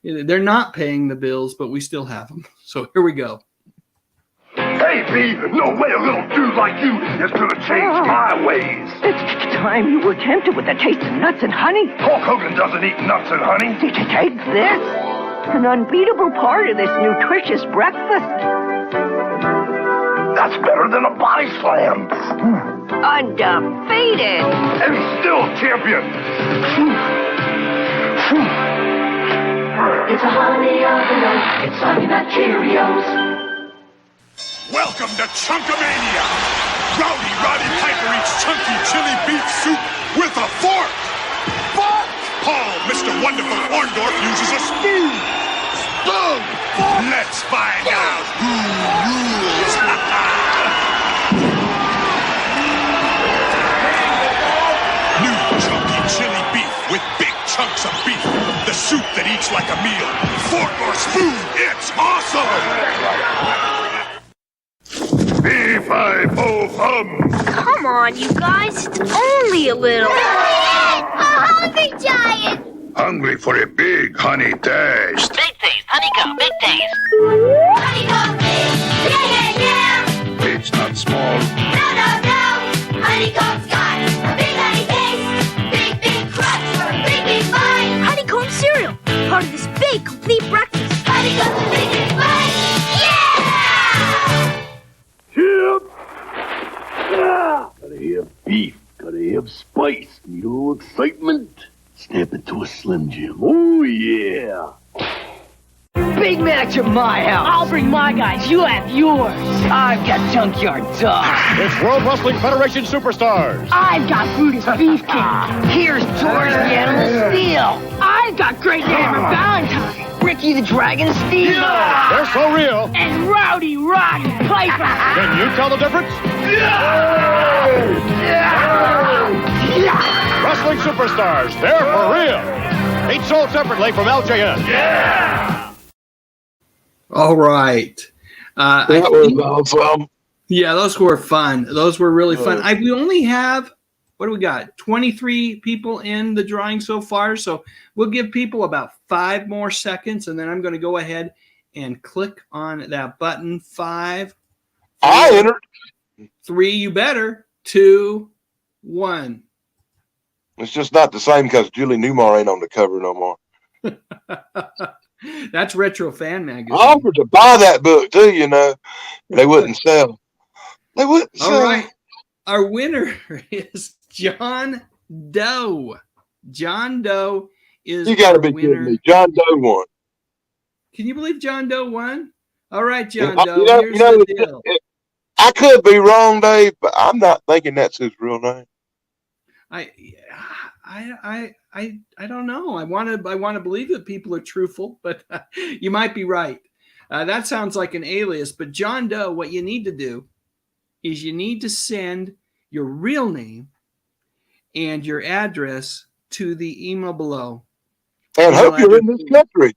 They're not paying the bills, but we still have them. So here we go. Hey, B, no way a little dude like you is gonna change my ways. It's time you were tempted with the taste of nuts and honey. Hulk Hogan doesn't eat nuts and honey. Take this, an unbeatable part of this nutritious breakfast. That's better than a body slam. Undefeated. And still champion. It's a honey of the oat. It's Honey Nut Cheerios. Welcome to Chunkamania! Rowdy Roddy Piper eats chunky chili beef soup with a fork! Fork! Paul, Mr. Wonderful Orndorff uses a spoon! Spoon! Let's find out who rules! New chunky chili beef with big chunks of beef. The soup that eats like a meal. Fork or spoon, it's awesome! Fee-fi-fo-fum! Come on, you guys. It's only a little. A hungry giant! Hungry for a big honey taste. Big taste, honeycomb, big taste. Honeycomb fish! Yeah, yeah, yeah! It's not small. No, no, no! Honeycomb's got a big honey taste! Big, big crust for a big, big bite! Honeycomb cereal. Part of this big, complete breakfast. Honeycomb's a big, big bite! Yeah! Chip! Gotta have beef, gotta have spice, need a little excitement. Snap it to a Slim Jim. Oh, yeah. Big match at my house. I'll bring my guys. You have yours. I've got Junkyard Dog. It's World Wrestling Federation Superstars. I've got Brutus Beefcake. Here's George the Animal Steel. I've got Great Hammer Valentine. Ricky the Dragon Steel. Yeah! They're so real. And Rowdy Roddy Piper. Can you tell the difference? Wrestling Superstars, they're for real. Each sold separately from LJN. Yeah! All right. That was awesome. Yeah, those were fun. Those were really fun. We only have, what do we got? 23 people in the drawing so far. So we'll give people about 5 more seconds, and then I'm going to go ahead and click on that button. 5. I entered. 3, you better. 2, 1. It's just not the same because Julie Newmar ain't on the cover no more. That's Retro Fan Magazine. I offered to buy that book too, you know. They wouldn't sell. They wouldn't sell. All right. Our winner is John Doe. John Doe is You got to be winner. kidding me. John Doe won. Can you believe John Doe won? All right, John Yeah, Doe. Here's the deal. I could be wrong, Dave, but I'm not thinking that's his real name. I don't know. I want to believe that people are truthful, but you might be right. That sounds like an alias. But John Doe, what you need to do is you need to send your real name and your address to the email below. And hope you're in this country.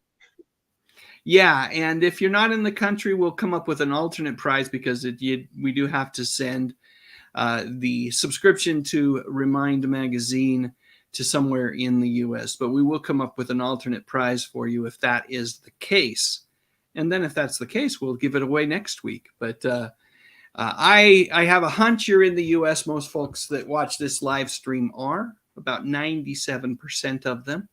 Yeah, and if you're not in the country, we'll come up with an alternate prize because we do have to send the subscription to Remind Magazine to somewhere in the U.S. But we will come up with an alternate prize for you if that is the case. And then if that's the case, we'll give it away next week. But I have a hunch you're in the U.S. Most folks that watch this live stream are, about 97% of them.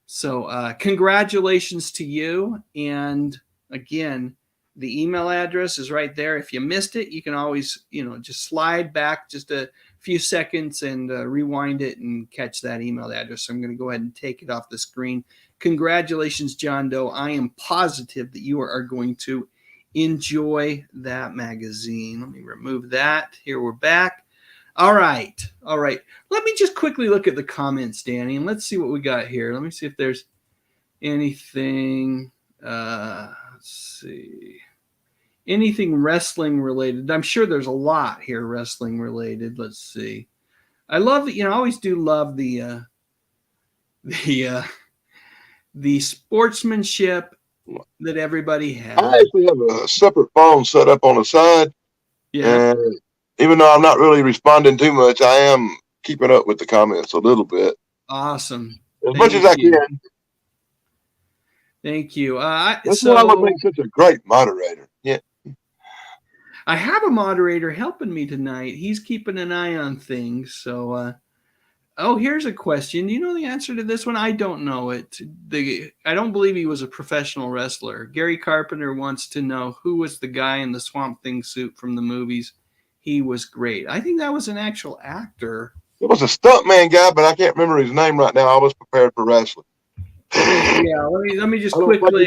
So congratulations to you. And again, the email address is right there. If you missed it, you can always, just slide back just a few seconds and rewind it and catch that email address. So I'm going to go ahead and take it off the screen. Congratulations, John Doe. I am positive that you are going to enjoy that magazine. Let me remove that. Here we're back. All right. Let me just quickly look at the comments, Danny, and let's see what we got here. Let me see if there's anything. Let's see. Anything wrestling related. I'm sure there's a lot here wrestling related. Let's see. I love I always do love the sportsmanship that everybody has. I actually have a separate phone set up on the side. Yeah. And even though I'm not really responding too much, I am keeping up with the comments a little bit. Awesome. As much as I can. Thank you. That's why I would make such a great moderator. Yeah. I have a moderator helping me tonight. He's keeping an eye on things. So, here's a question. Do you know the answer to this one? I don't know it. I don't believe he was a professional wrestler. Gary Carpenter wants to know who was the guy in the Swamp Thing suit from the movies. He was great. I think that was an actual actor. It was a stuntman guy, but I can't remember his name right now. I was prepared for wrestling. Yeah, let me just quickly.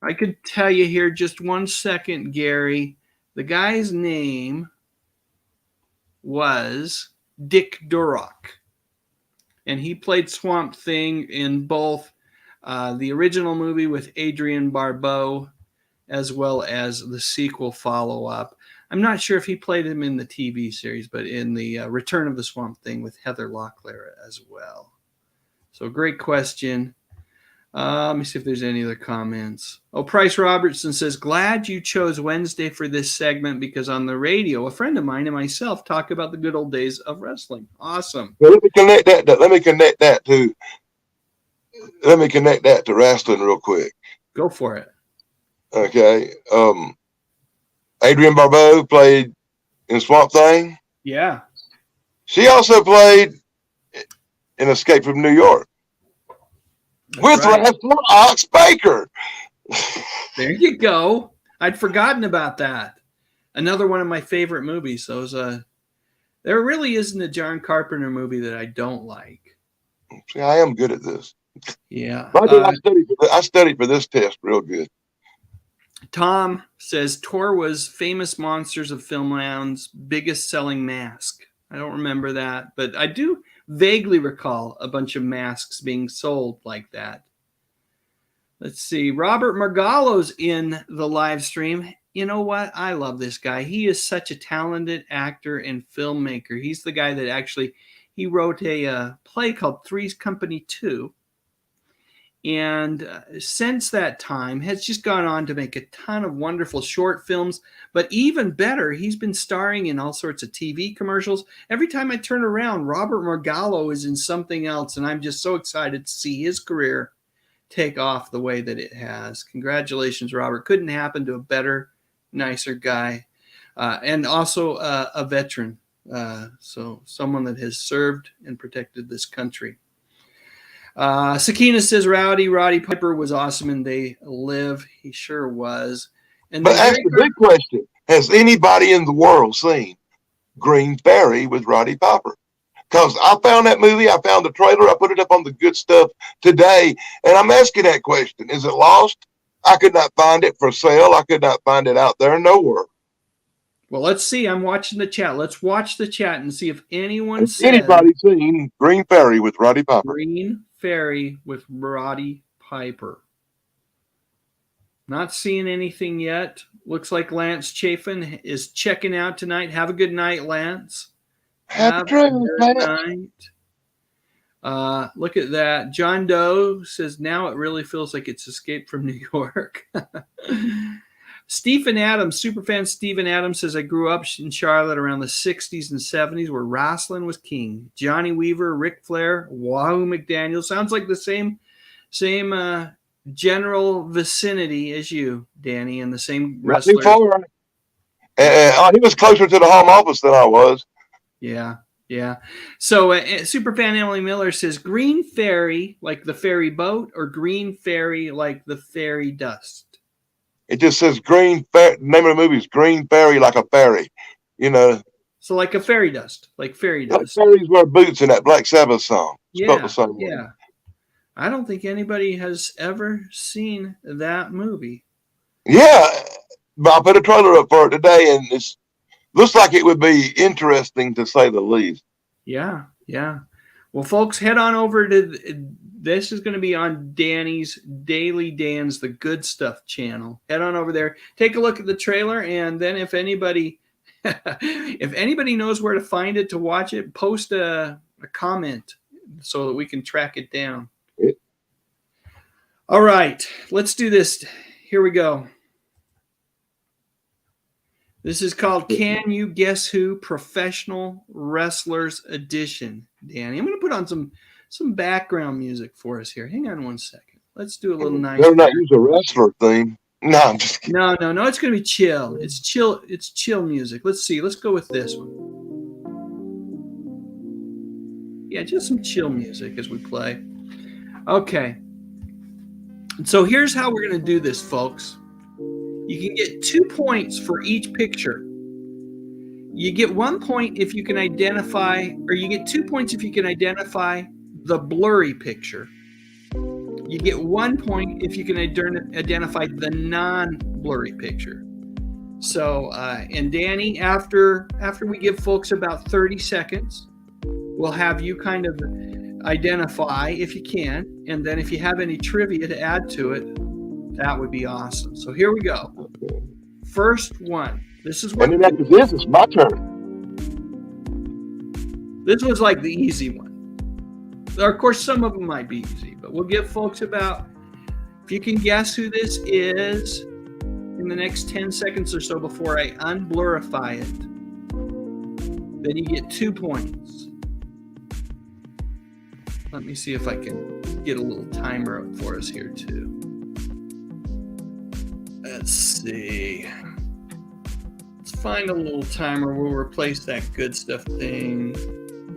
I could tell you here just 1 second, Gary. The guy's name was Dick Durock, and he played Swamp Thing in both the original movie with Adrienne Barbeau as well as the sequel follow-up. I'm not sure if he played him in the TV series, but in the Return of the Swamp Thing with Heather Locklear as well. So great question. Let me see if there's any other comments. Oh, Price Robertson says, glad you chose Wednesday for this segment because on the radio, a friend of mine and myself talk about the good old days of wrestling. Awesome. Well, let me connect that to wrestling real quick. Go for it. Okay. Adrienne Barbeau played in Swamp Thing. Yeah. She also played in Escape from New York. That's with right. wrestler Ox Baker. There you go. I'd forgotten about that. Another one of my favorite movies. There really isn't a John Carpenter movie that I don't like. See, I am good at this. Yeah. I studied for this test real good. Tom says Tor was Famous Monsters of Filmland's biggest selling mask. I don't remember that, but I do vaguely recall a bunch of masks being sold like that. Let's see. Robert Margallo's in the live stream. You know what? I love this guy. He is such a talented actor and filmmaker. He's the guy that he wrote a play called Three's Company 2. And since that time has just gone on to make a ton of wonderful short films. But even better, he's been starring in all sorts of TV commercials. Every time I turn around, Robert Margallo is in something else. And I'm just so excited to see his career take off the way that it has. Congratulations, Robert. Couldn't happen to a better, nicer guy. And also a veteran. So someone that has served and protected this country. Sakina says Roddy Piper was awesome and They Live. He sure was. And but ask the big question: has anybody in the world seen Green Fairy with Roddy Piper? Because I found that movie, I found the trailer, I put it up on the good stuff today, and I'm asking that question: is it lost? I could not find it for sale. I could not find it out there nowhere. Well, let's see. I'm watching the chat. Let's watch the chat and see if anyone says anybody seen Green Fairy with Roddy Piper. Green Fairy with Roddy Piper. Not seeing anything yet. Looks like Lance Chafin is checking out tonight. Have a good night, Lance. Have a good night. Look at that. John Doe says, now it really feels like it's Escape from New York. Stephen Adams, superfan Stephen Adams says, I grew up in Charlotte around the 60s and 70s where wrestling was king. Johnny Weaver, Ric Flair, Wahoo McDaniel. Sounds like the same general vicinity as you, Danny, and the same wrestler. He was closer to the home office than I was. Yeah. So superfan Emily Miller says, Green Fairy like the ferry boat or Green Fairy like the fairy dust? It just says Green Fairy. The name of the movie is Green Fairy like a fairy, you know. So like a fairy dust, like fairy dust. Like fairies wear boots in that Black Sabbath song. Yeah. I don't think anybody has ever seen that movie. Yeah, but I put a trailer up for it today, and it looks like it would be interesting to say the least. Yeah. Well, folks, head on over to. This is going to be on Danny's Daily Dan's The Good Stuff channel. Head on over there, take a look at the trailer, and then if anybody knows where to find it to watch it, post a comment so that we can track it down. All right, let's do this. Here we go. This is called Can You Guess Who? Professional Wrestlers Edition. Danny, I'm going to put on some background music for us here. Hang on 1 second. Let's do a little nice. Better not use a wrestler theme. No, I'm just kidding. No. It's going to be chill. It's chill music. Let's see. Let's go with this one. Yeah, just some chill music as we play. Okay. So here's how we're going to do this, folks. You can get 2 points for each picture. You get 1 point if you can identify, or you get 2 points if you can identify the blurry picture. You get 1 point if you can identify the non-blurry picture. So, and Danny, after we give folks about 30 seconds, we'll have you kind of identify if you can, and then if you have any trivia to add to it, that would be awesome. So here we go. Okay. First one. This is what. And then after this, it's my turn. This was like the easy one. Of course, some of them might be easy, but we'll give folks about, if you can guess who this is in the next 10 seconds or so before I unblurify it, then you get 2 points. Let me see if I can get a little timer up for us here too. Let's see. Let's find a little timer. We'll replace that good stuff thing.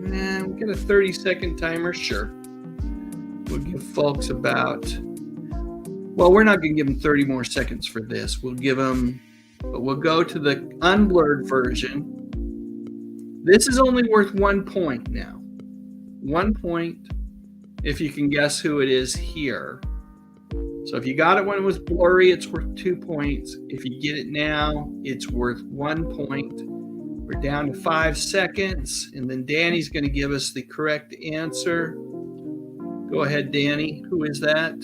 Nah, we got a 30-second timer. Sure. We'll give folks about, well, we're not going to give them 30 more seconds for this. We'll give them, but we'll go to the unblurred version. This is only worth 1 point now. 1 point if you can guess who it is here. So if you got it when it was blurry, it's worth 2 points. If you get it now, it's worth 1 point. We're down to 5 seconds, and then Danny's going to give us the correct answer. Go ahead, Danny. Who is that?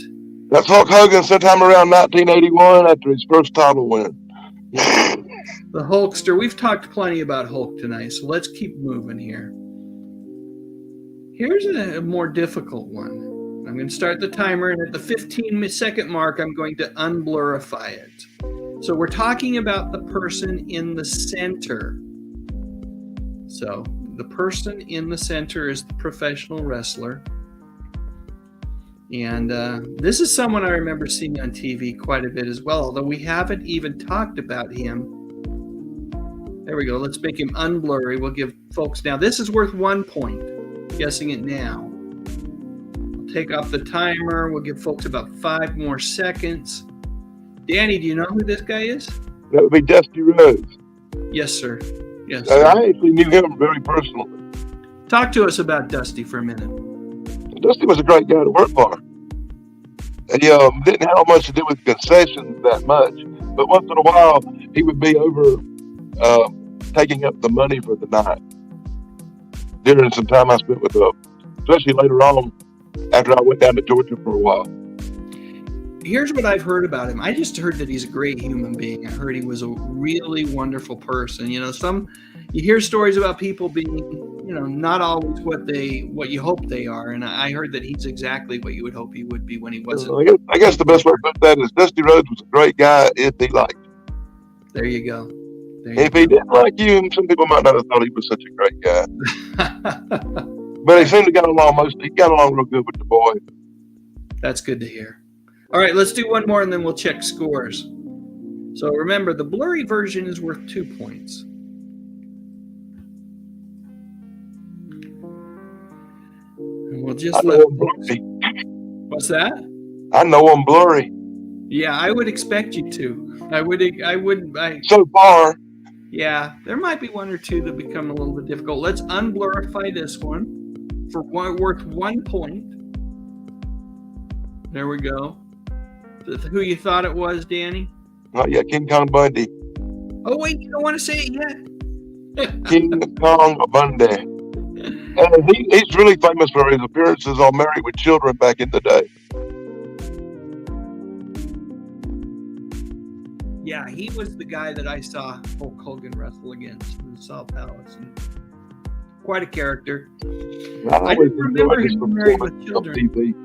That's Hulk Hogan sometime around 1981 after his first title win. The Hulkster. We've talked plenty about Hulk tonight, so let's keep moving here. Here's a more difficult one. I'm going to start the timer, and at the 15-second mark, I'm going to unblurify it. So we're talking about the person in the center. So the person in the center is the professional wrestler. And this is someone I remember seeing on TV quite a bit as well, although we haven't even talked about him. There we go. Let's make him unblurry. We'll give folks now. This is worth 1 point. Guessing it now. We'll take off the timer. We'll give folks about 5 more seconds. Danny, do you know who this guy is? That would be Dusty Rhodes. Yes, sir. Yes, sir. I actually knew him very personally. Talk to us about Dusty for a minute. Dusty was a great guy to work for. He didn't have much to do with concessions that much, but once in a while he would be over taking up the money for the night. During some time I spent with him, especially later on after I went down to Georgia for a while. Here's what I've heard about him. I just heard that he's a great human being. I heard he was a really wonderful person. You know, you hear stories about people being, you know, not always what you hope they are. And I heard that he's exactly what you would hope he would be when he wasn't. I guess the best way to put that is Dusty Rhodes was a great guy if he liked you. There you go. If he didn't like you, some people might not have thought he was such a great guy. But he seemed to get along he got along real good with the boy. That's good to hear. All right, let's do one more and then we'll check scores. So remember, the blurry version is worth 2 points. And we'll just let blurry. What's that? I know I'm blurry. Yeah, I would expect you to. I would. So far. Yeah, there might be one or two that become a little bit difficult. Let's unblurify this one for worth 1 point. There we go. Who you thought it was, Danny? Oh, yeah, King Kong Bundy. Oh, wait, you don't want to say it yet? King Kong Bundy. And he's really famous for his appearances on Married with Children back in the day. Yeah, he was the guy that I saw Hulk Hogan wrestle against in the South Palace. And quite a character. I don't remember him Married with Children.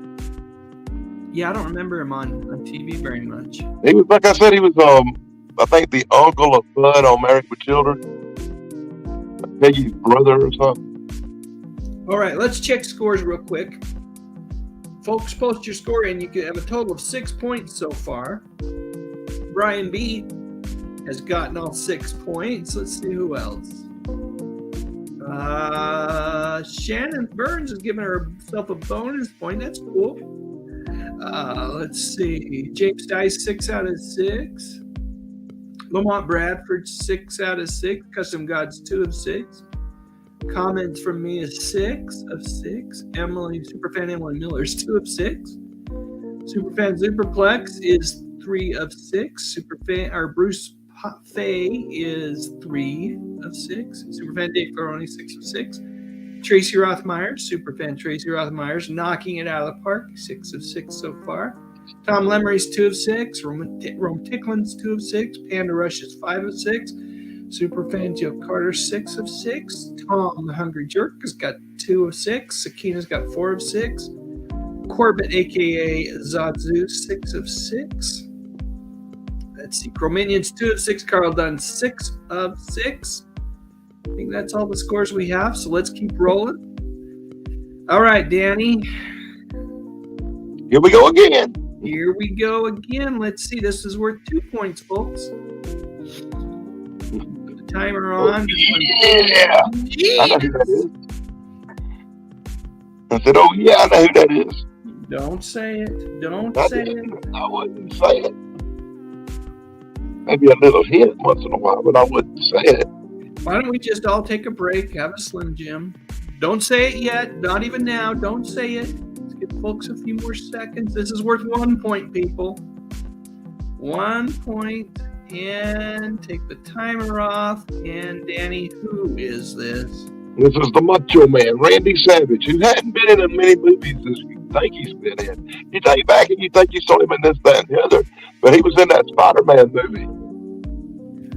Yeah, I don't remember him on TV very much. He was, like I said, he was, I think, the uncle of Bud on Married with Children. Peggy's brother or something. All right, let's check scores real quick. Folks, post your score in. You could have a total of 6 points so far. Brian B has gotten all 6 points. Let's see who else. Shannon Burns has given herself a bonus point. That's cool. Let's see. James Dice, 6 out of 6. Lamont Bradford, 6 out of 6. Custom Gods, 2 of 6. Comments from me is 6 of 6. Superfan Emily Miller's 2 of 6. Superfan Superplex is 3 of 6. Bruce Fay is 3 of 6. Superfan Dave Ferroni 6 of 6. Tracy Rothmeyers, Superfan Tracy Rothmeyers, knocking it out of the park, 6 of 6 so far. Tom Lemery's 2 of 6. Rome Ticklin's 2 of 6. Panda Rush is 5 of 6. Superfan Joe Carter 6 of 6. Tom the Hungry Jerk has got 2 of 6. Sakina's got 4 of 6. Corbett, aka Zazu, 6 of 6. Let's see. Chrominian's 2 of 6. Carl Dunn 6 of 6. I think that's all the scores we have, so let's keep rolling. All right, Danny. Here we go again. Here we go again. Let's see. This is worth 2 points, folks. Put the timer on. Yeah. I know who that is. I said, oh, yeah, I know who that is. Don't say it. Don't say it. I wouldn't say it. Maybe a little hint once in a while, but I wouldn't say it. Why don't we just all take a break, have a Slim Jim? Don't say it yet. Not even now. Don't say it. Let's give folks a few more seconds. This is worth 1 point, people. 1 point. And take the timer off. And Danny, who is this? This is the Macho Man, Randy Savage, who hadn't been in as many movies as you think he's been in. You take back and you think you saw him in this, that, and the other, but he was in that Spider-Man movie.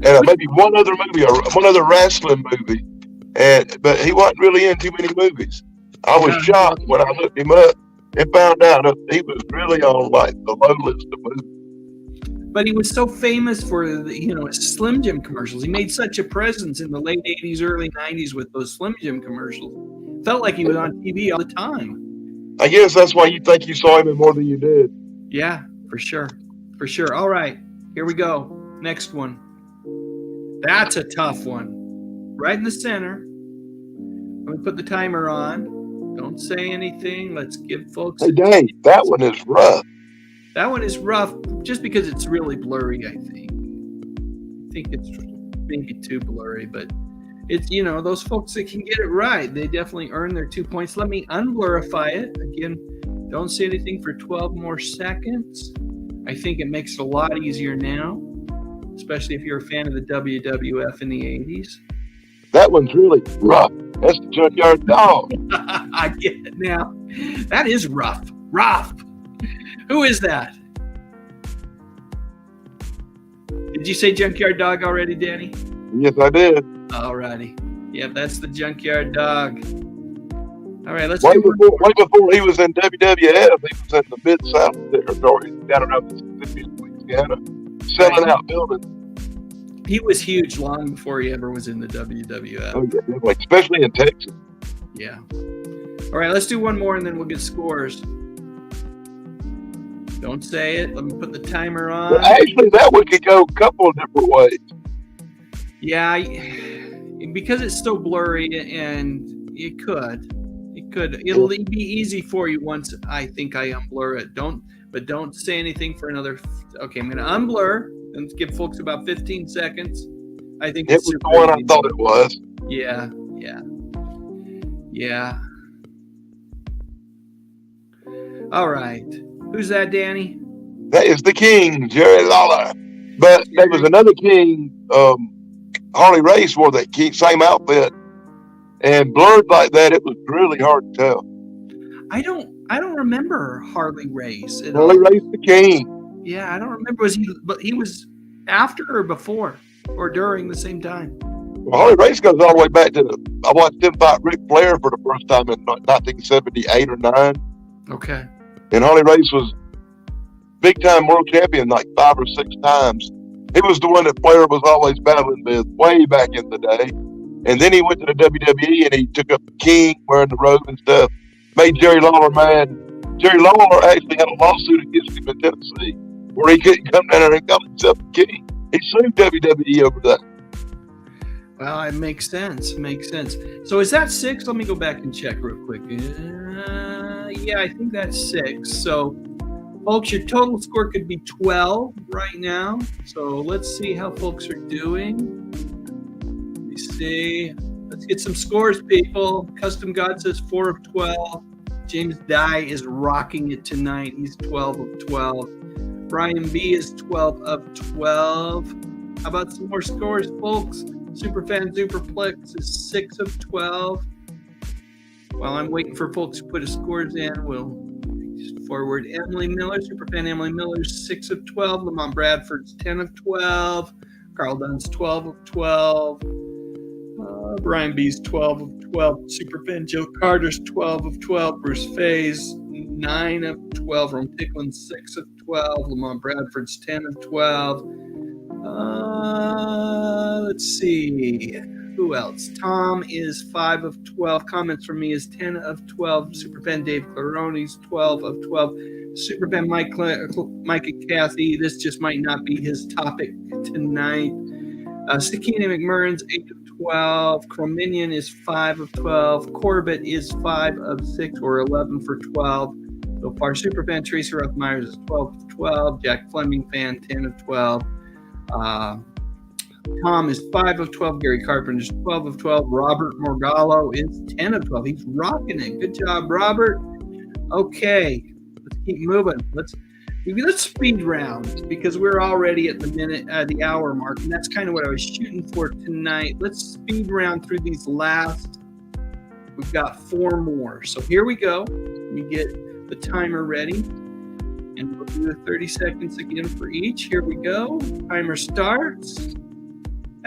And maybe one other movie, or one other wrestling movie. But he wasn't really in too many movies. I was shocked when I looked him up and found out that he was really on like the low list of movies. But he was so famous for his Slim Jim commercials. He made such a presence in the late 80s, early 90s with those Slim Jim commercials. Felt like he was on TV all the time. I guess that's why you think you saw him in more than you did. Yeah, for sure. For sure. All right, here we go. Next one. That's a tough one. Right in the center. Let me put the timer on. Don't say anything. Let's give folks... Hey, Dave, that one is rough. That one is rough just because it's really blurry, I think. I think it's maybe too blurry, but it's, those folks that can get it right, they definitely earn their 2 points. Let me unblurify it. Again, don't say anything for 12 more seconds. I think it makes it a lot easier now, especially if you're a fan of the WWF in the 80s. That one's really rough. That's the Junkyard Dog. I get it now. That is rough. Rough. Who is that? Did you say Junkyard Dog already, Danny? Yes, I did. Alrighty. Yep, that's the Junkyard Dog. All right, let's way before he was in WWF, he was in the Mid-South territory down around Mississippi, Louisiana, selling out buildings. He was huge long before he ever was in the WWF. Oh, yeah, especially in Texas. Yeah. All right, let's do one more and then we'll get scores. Don't say it. Let me put the timer on. Well, actually, that one could go a couple of different ways. Yeah, because it's so blurry, and it could. It'll be easy for you once I think I unblur it. Don't say anything for another. Okay, I'm going to unblur and give folks about 15 seconds. I think it was the one I thought it was. Yeah. All right. Who's that, Danny? That is the King, Jerry Lawler. But there was another King, Harley Race, wore that same outfit, and blurred like that. It was really hard to tell. I don't remember Harley Race. Harley Race, the King. Yeah, I don't remember. But he was after or before or during the same time? Well, Harley Race goes all the way back to I watched him fight Ric Flair for the first time in 1978 or 9. Okay. And Harley Race was big-time world champion like 5 or 6 times. He was the one that Flair was always battling with way back in the day. And then he went to the WWE and he took up the King wearing the robe and stuff. Made Jerry Lawler mad. Jerry Lawler actually had a lawsuit against him in Tennessee where he couldn't come down there and call himself the King. He sued WWE over that. Well, it makes sense. So is that 6? Let me go back and check real quick. Yeah, I think that's 6. So, folks, your total score could be 12 right now. So let's see how folks are doing. Let me see. Let's get some scores, people. Custom God says 4 of 12. James Dye is rocking it tonight. He's 12 of 12. Brian B is 12 of 12. How about some more scores, folks? Superfan Superplex is 6 of 12. While I'm waiting for folks to put his scores in, we'll forward. Emily Miller, Superfan Emily Miller, 6 of 12. Lamont Bradford's 10 of 12. Carl Dunn's 12 of 12. Brian B's 12 of 12. Superfan Joe Carter's 12 of 12. Bruce Faye's 9 of 12. Ron Picklin's 6 of 12. Lamont Bradford's 10 of 12. Let's see. Who else? Tom is 5 of 12. Comments from me is 10 of 12. Superfan Dave Claroni's 12 of 12. Superfan Mike and Kathy. This just might not be his topic tonight. Sakina McMurrin's 8 of 12. Crominion is 5 of 12. Corbett is 5 of 6 or 11 for 12. So far, Superfan Tracy Rothmeyers is 12 of 12. Jack Fleming fan 10 of 12. Tom is 5 of 12. Gary Carpenter's 12 of 12. Robert Morgallo is 10 of 12. He's rocking it. Good job, Robert. Okay, let's keep moving. Let's speed round because we're already at the hour mark, and that's kind of what I was shooting for tonight. Let's speed round through these last. We've got 4 more, so here we go. We get the timer ready, and we'll do the 30 seconds again for each. Here we go. Timer starts.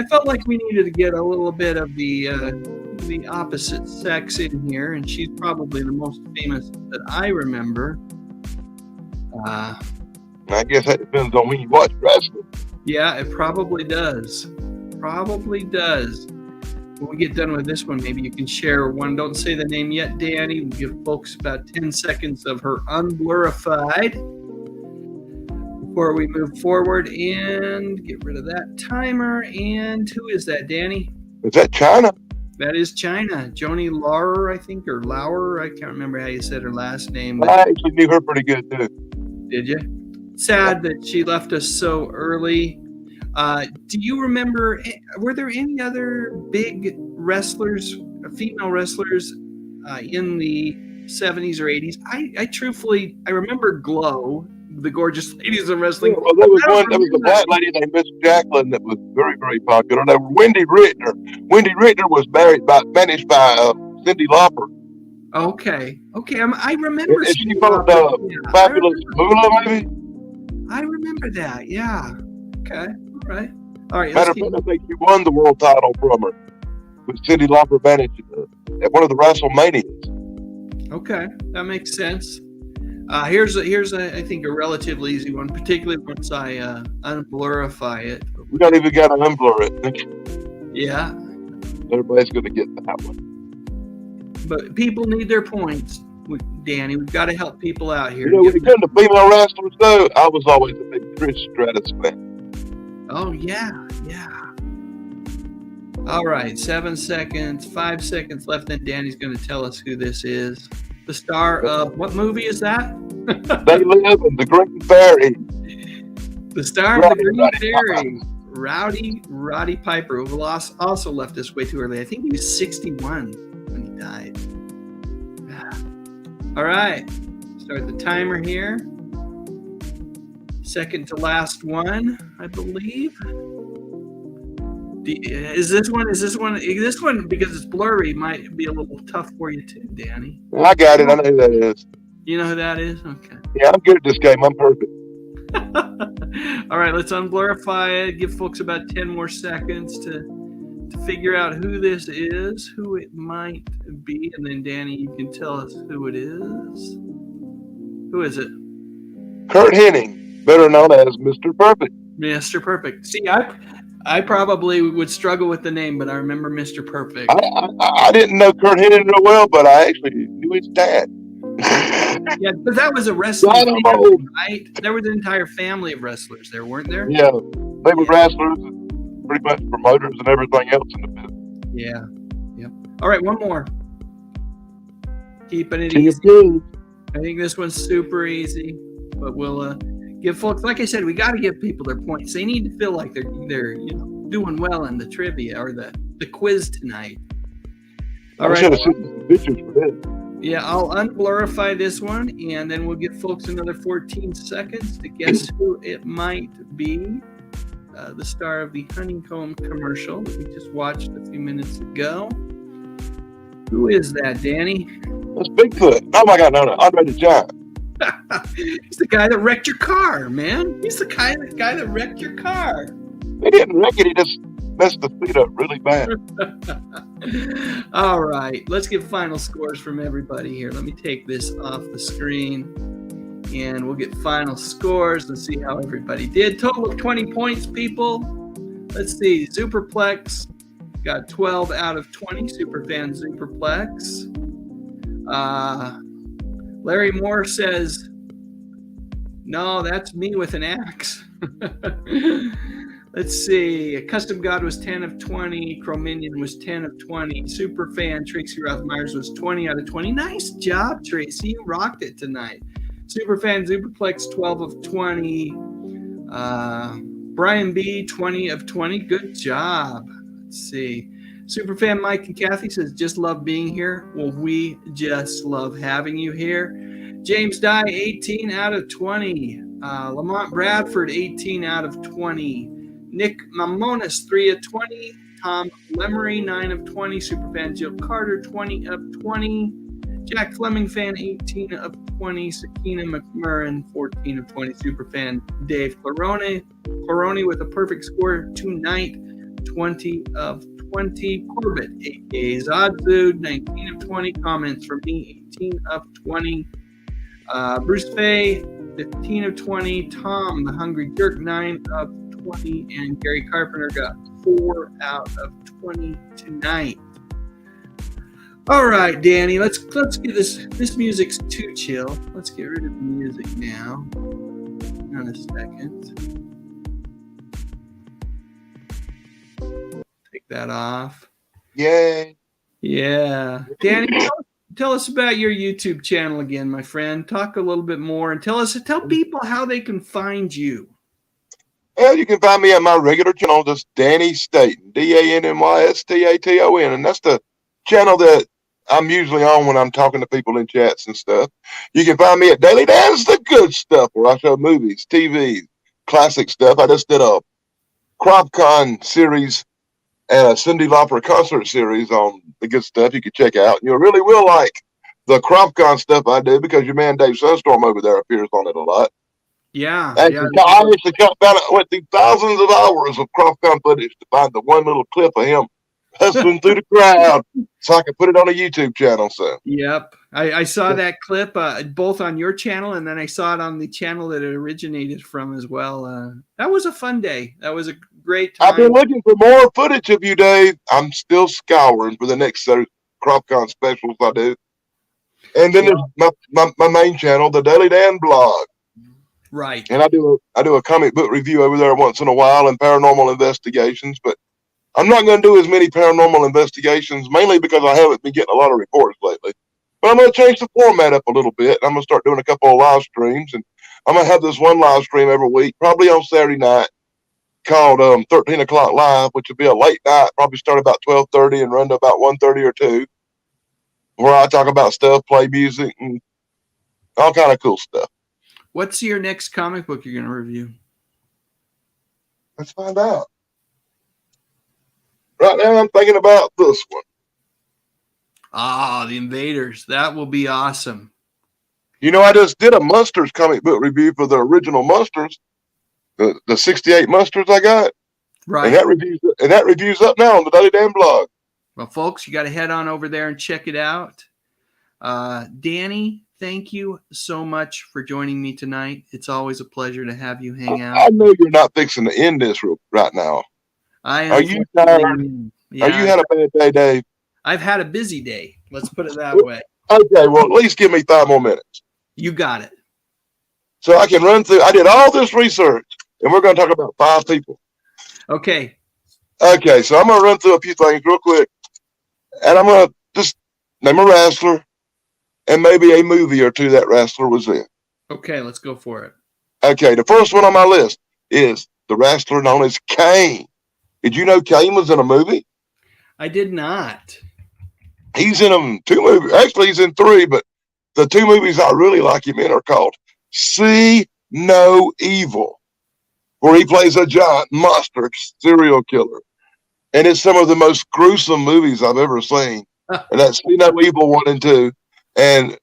I felt like we needed to get a little bit of the opposite sex in here, and she's probably the most famous that I remember. I guess that depends on when you watch wrestling. Yeah, it probably does. Probably does. When we get done with this one, maybe you can share one. Don't say the name yet, Danny. We'll give folks about 10 seconds of her unblurified before we move forward and get rid of that timer. And who is that, Danny? Is that China? That is China. Joni Laurer, I think, or Lauer. I can't remember how you said her last name. I actually knew her pretty good, too. Did you? Sad that she left us so early. Do you remember, were there any other big wrestlers, female wrestlers in the 70s or 80s? I remember Glow, the gorgeous ladies in wrestling. Well, there was a black lady named Miss Jacqueline that was very, very popular. There was Wendy Rittner. Wendy Rittner was managed by Cyndi Lauper. Okay. I remember. Is she from Fabulous Moolah, maybe? I remember that. Yeah. Okay. All right. Matter of fact, I think she won the world title from her with Cyndi Lauper managed at one of the WrestleManias. Okay, that makes sense. Here's I think a relatively easy one, particularly once I unblurify it. We don't even got to unblur it. Yeah. Everybody's going to get that one. But people need their points, Danny. We've got to help people out here. You know, when it comes to female wrestlers, though, I was always a big Trish Stratus fan. Oh, yeah. All right, 7 seconds, 5 seconds left, then Danny's going to tell us who this is. The star of, what movie is that? They Live in the Green Fairy. The star of the Green Fairy, Roddy Piper, who also left us way too early. I think he was 61 when he died. All right, start the timer here. Second to last one, I believe. Is this one, because it's blurry, might be a little tough for you too, Danny. I got it. I know who that is. You know who that is? Okay. Yeah, I'm good at this game. I'm perfect. All right, let's unblurify it. Give folks about 10 more seconds to figure out who this is, who it might be, and then Danny, you can tell us who it is. Who is it? Kurt Hennig, better known as Mr. Perfect. Mr. Perfect. See, I probably would struggle with the name, but I remember Mr. Perfect. I didn't know Kurt Hennig real well, but I actually knew his dad. Yeah, because that was a wrestling family, right? There was an entire family of wrestlers there, weren't there? Yeah, they were wrestlers and pretty much promoters and everything else in the business. Yeah. Yep. All right, one more. Keeping it easy. I think this one's super easy, but we'll give folks, like I said, we got to give people their points. They need to feel like they're doing well in the trivia or the quiz tonight. All right. I should have seen the pictures for this. Yeah, I'll unblurify this one, and then we'll give folks another 14 seconds to guess who it might be. The star of the Honeycomb commercial that we just watched a few minutes ago. Who is that, Danny? That's Bigfoot. Oh my God, no, Andre the Giant. He's the guy that wrecked your car, man. He's the guy that wrecked your car. He didn't wreck it. He just messed the feet up really bad. All right, let's get final scores from everybody here. Let me take this off the screen, and we'll get final scores and see how everybody did. Total of 20 points, people. Let's see. Superplex got 12 out of 20. Superfan Superplex. Larry Moore says, no, that's me with an axe. Let's see. Custom God was 10 of 20. Chrominion was 10 of 20. Superfan Tracy Rothmeyers was 20 out of 20. Nice job, Tracy. You rocked it tonight. Superfan Superplex 12 of 20. Brian B 20 of 20. Good job. Let's see. Superfan Mike and Kathy says, just love being here. Well, we just love having you here. James Dye, 18 out of 20. Lamont Bradford, 18 out of 20. Nick Mamonis, 3 of 20. Tom Lemery, 9 of 20. Superfan Jill Carter, 20 of 20. Jack Fleming fan, 18 of 20. Sakina McMurrin, 14 of 20. Superfan Dave Clarone with a perfect score tonight, 20 of 20. Corbett, a.k.a. Zodzood, 19 of 20. Comments from me, 18 of 20. Bruce Fay, 15 of 20. Tom, the Hungry Jerk, 9 of 20. And Gary Carpenter got 4 out of 20 tonight. All right, Danny, let's get this music's too chill. Let's get rid of the music now. Hang on a second. Take that off. Yay. Yeah. Danny, tell us about your YouTube channel again, my friend. Talk a little bit more and tell people how they can find you. Well, you can find me at my regular channel, just Danny Staton, DANNYSTATON, and that's the channel that I'm usually on when I'm talking to people in chats and stuff. You can find me at Daily Dan's The Good Stuff, where I show movies, TV, classic stuff. I just did a CropCon series and a Cyndi Lauper concert series on The Good Stuff you can check out. You really will like the CropCon stuff I do because your man Dave Sunstorm over there appears on it a lot. Yeah. I actually went through thousands of hours of CropCon footage to find the one little clip of him hustling through the crowd so I could put it on a YouTube channel. So yep, I saw that clip both on your channel and then I saw it on the channel that it originated from as well. That was a fun day. That was a great time. I've been looking for more footage of you, Dave. I'm still scouring for the next CropCon specials I do. And then there's my main channel, the Daily Dan blog. Right. And I do a comic book review over there once in a while and paranormal investigations, but I'm not going to do as many paranormal investigations, mainly because I haven't been getting a lot of reports lately. But I'm going to change the format up a little bit. I'm going to start doing a couple of live streams, and I'm going to have this one live stream every week, probably on Saturday night, called 13 o'clock live, which will be a late night, probably start about 12:30 and run to about 1:30 or 2, where I talk about stuff, play music, and all kind of cool stuff. What's your next comic book you're going to review? Let's find out. Right now, I'm thinking about this one. Ah, The Invaders. That will be awesome. You know, I just did a Monsters comic book review for the original Monsters, the 68 Monsters I got. Right. And that review's up now on the Daily Dan blog. Well, folks, you got to head on over there and check it out. Danny, thank you so much for joining me tonight. It's always a pleasure to have you hang out. I know you're not fixing to end this right now. Are you tired? Yeah, Are you had a bad day, Dave? I've had a busy day. Let's put it that way. Okay, well, at least give me 5 more minutes. You got it. So I can run through. I did all this research, and we're going to talk about 5 people. Okay. Okay, so I'm going to run through a few things real quick, and I'm going to just name a wrestler and maybe a movie or two that wrestler was in. Okay, let's go for it. Okay, the first one on my list is the wrestler known as Kane. Did you know Kane was in a movie? I did not. He's in them 2 movies. Actually, he's in 3, but the 2 movies I really like him in are called See No Evil, where he plays a giant monster serial killer. And it's some of the most gruesome movies I've ever seen. And that's See No Evil 1 and 2. And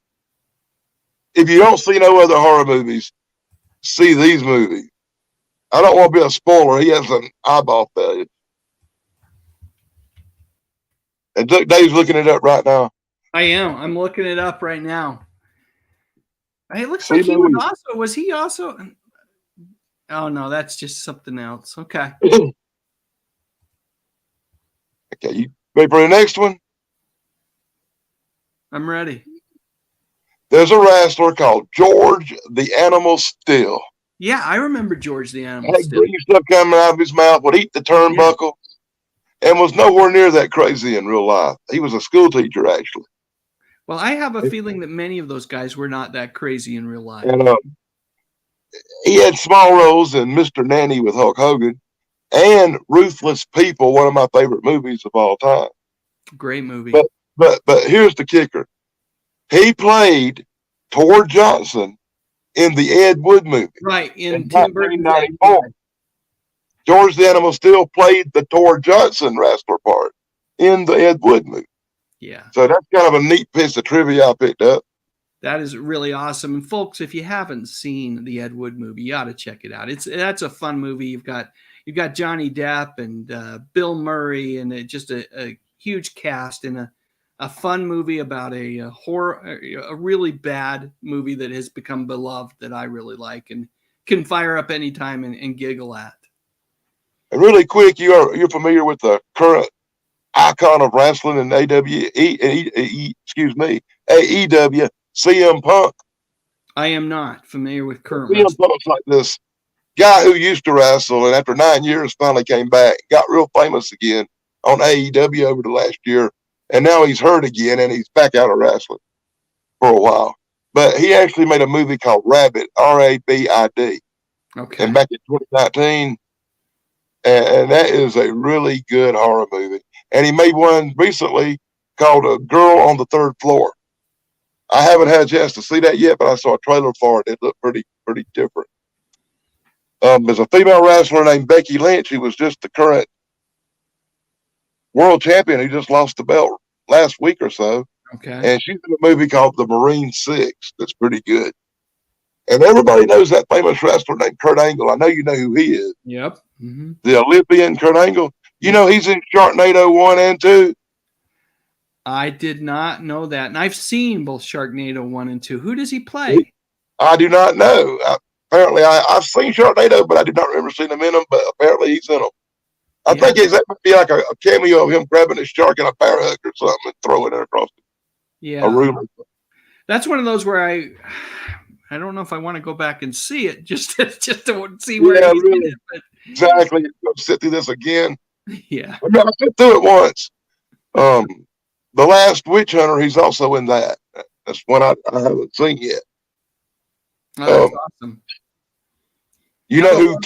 if you don't see no other horror movies, see these movies. I don't want to be a spoiler. He has an eyeball failure. And Dave's looking it up right now. I am. I'm looking it up right now. It looks like he was he also? Oh no, that's just something else. Okay. Okay, you ready for the next one? I'm ready. There's a wrestler called George the Animal Steel. Yeah, I remember George the Animal Had Steel. green stuff coming out of his mouth, would eat the turnbuckle, and was nowhere near that crazy in real life. He was a school teacher, actually. Well, I have a feeling that many of those guys were not that crazy in real life. And he had small roles in Mr. Nanny with Hulk Hogan and Ruthless People, one of my favorite movies of all time. Great movie. But here's the kicker. He played Tor Johnson in the Ed Wood movie. Right, in Tim Burton's 1994. George the Animal Steel played the Tor Johnson wrestler part in the Ed Wood movie. Yeah. So that's kind of a neat piece of trivia I picked up. That is really awesome. And folks, if you haven't seen the Ed Wood movie, you ought to check it out. That's a fun movie. You've got Johnny Depp and Bill Murray and just a huge cast and a fun movie about a horror, a really bad movie that has become beloved that I really like and can fire up anytime and giggle at. And really quick, you're familiar with the current icon of wrestling in AEW, CM Punk. I am not familiar with current CM Punk's like this guy who used to wrestle and after 9 years finally came back, got real famous again on AEW over the last year. And now he's hurt again and he's back out of wrestling for a while. But he actually made a movie called Rabid, R-A-B-I-D. Okay. And back in 2019. And that is a really good horror movie. And he made one recently called A Girl on the Third Floor. I haven't had a chance to see that yet, but I saw a trailer for it. It looked pretty different. There's a female wrestler named Becky Lynch who was just the current world champion who just lost the belt last week or so. Okay. And she's in a movie called The Marine Six that's pretty good. And everybody knows that famous wrestler named Kurt Angle. I know you know who he is. Yep. Mm-hmm. The Olympian Kurt Angle. You know he's in Sharknado 1 and 2. I did not know that. And I've seen both Sharknado 1 and 2. Who does he play? I do not know. Apparently, I've seen Sharknado, but I did not remember seeing him in them. But apparently, he's in them. I think that might be like a cameo of him grabbing a shark in a power hook or something and throwing it across a room. That's one of those where I don't know if I want to go back and see it just to see where he's in it. But... Exactly. Go sit through this again. Yeah. I sit through it once. The Last Witch Hunter, he's also in that. That's one I haven't seen yet. Oh, that's awesome. You know who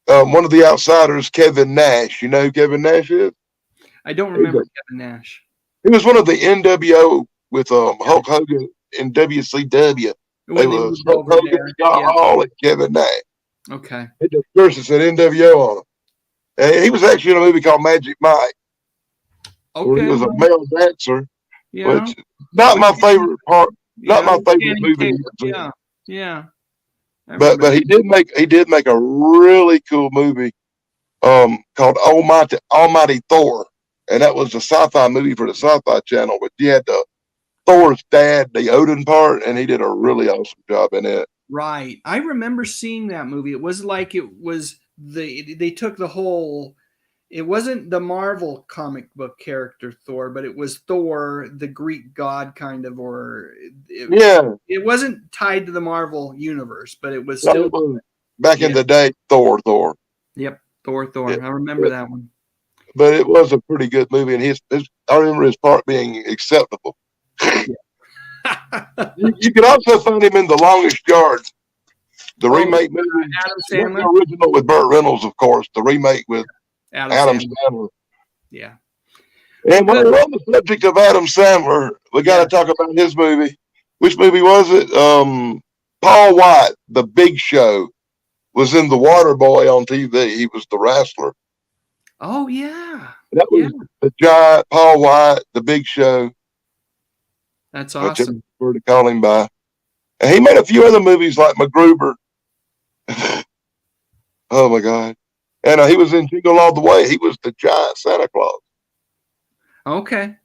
one of the outsiders, Kevin Nash. You know who Kevin Nash is? I don't remember Kevin Nash. He was one of the NWO with Hulk Hogan in WCW. They was Hulk Hogan, Scott Hall, and Kevin Nash. Okay. The person said NWO on him. And he was actually in a movie called Magic Mike. Okay. Where he was a male dancer. Yeah. Which not my favorite part. Not my favorite movie. Yeah. But he did make a really cool movie called Almighty Thor. And that was a sci-fi movie for the Sci-Fi Channel, but you had Thor's dad, the Odin part, and he did a really awesome job in it. Right. I remember seeing that movie. It was like they took the whole, it wasn't the Marvel comic book character Thor, but it was Thor, the Greek god kind of, it wasn't tied to the Marvel universe, but it was still back in the day, Thor. Yep. Thor. I remember that one. But it was a pretty good movie, and I remember his part being acceptable. You can also find him in The Longest Yard, the remake movie. Adam Sandler. The original with Burt Reynolds, of course. The remake with Adam Sandler. Yeah. And while we're on the subject of Adam Sandler, we got to talk about his movie. Which movie was it? Paul White, The Big Show, was in The Water Boy on TV. He was the wrestler. Oh, yeah. That was the giant Paul White, The Big Show. That's awesome. Where to call him by. And he made a few other movies like MacGruber. Oh, my God. And he was in Jingle All the Way. He was the giant Santa Claus. Okay.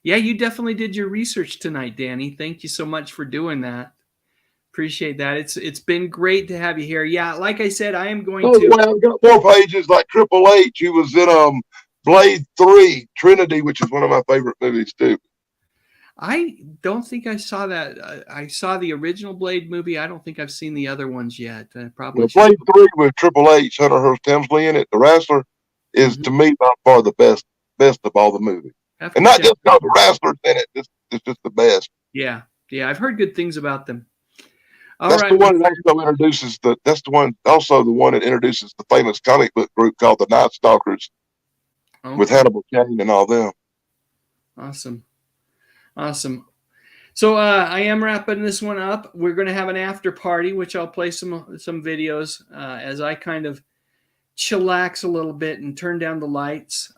Yeah, you definitely did your research tonight, Danny. Thank you so much for doing that. Appreciate that. It's been great to have you here. Yeah, like I said, I am going to. Well, I've got more pages like Triple H. He was in Blade 3, Trinity, which is one of my favorite movies, too. I don't think I saw that. I saw the original Blade movie. I don't think I've seen the other ones yet. Probably. Blade 3 with Triple H, Hunter Hearst Helmsley in it, the wrestler, is to me by far the best of all the movies. And not just because the wrestlers in it, it's just the best. Yeah, I've heard good things about them. That's the one that also introduces that's the one that introduces the famous comic book group called the Night Stalkers with Hannibal Caine and all them. Awesome. So I am wrapping this one up. We're going to have an after party, which I'll play some videos as I kind of chillax a little bit and turn down the lights.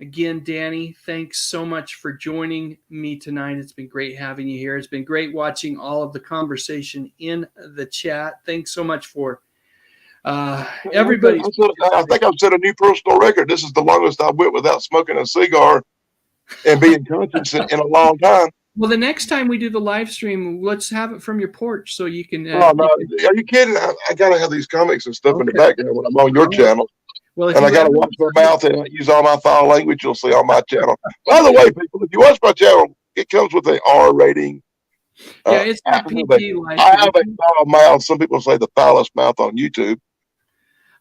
Again, Danny, thanks so much for joining me tonight. It's been great having you here. It's been great watching all of the conversation in the chat. Thanks so much for everybody. I think I've set a new personal record. This is the longest I went without smoking a cigar and being conscious in a long time. Well, the next time we do the live stream, let's have it from your porch so you can. No, are you kidding? I gotta have these comics and stuff in the background when I'm on your channel. Well, and I gotta watch my mouth and use all my foul language you'll see on my channel. By the way, people, if you watch my channel, it comes with an R rating. Yeah, it's the PG. I have a foul mouth. Some people say the foulest mouth on YouTube.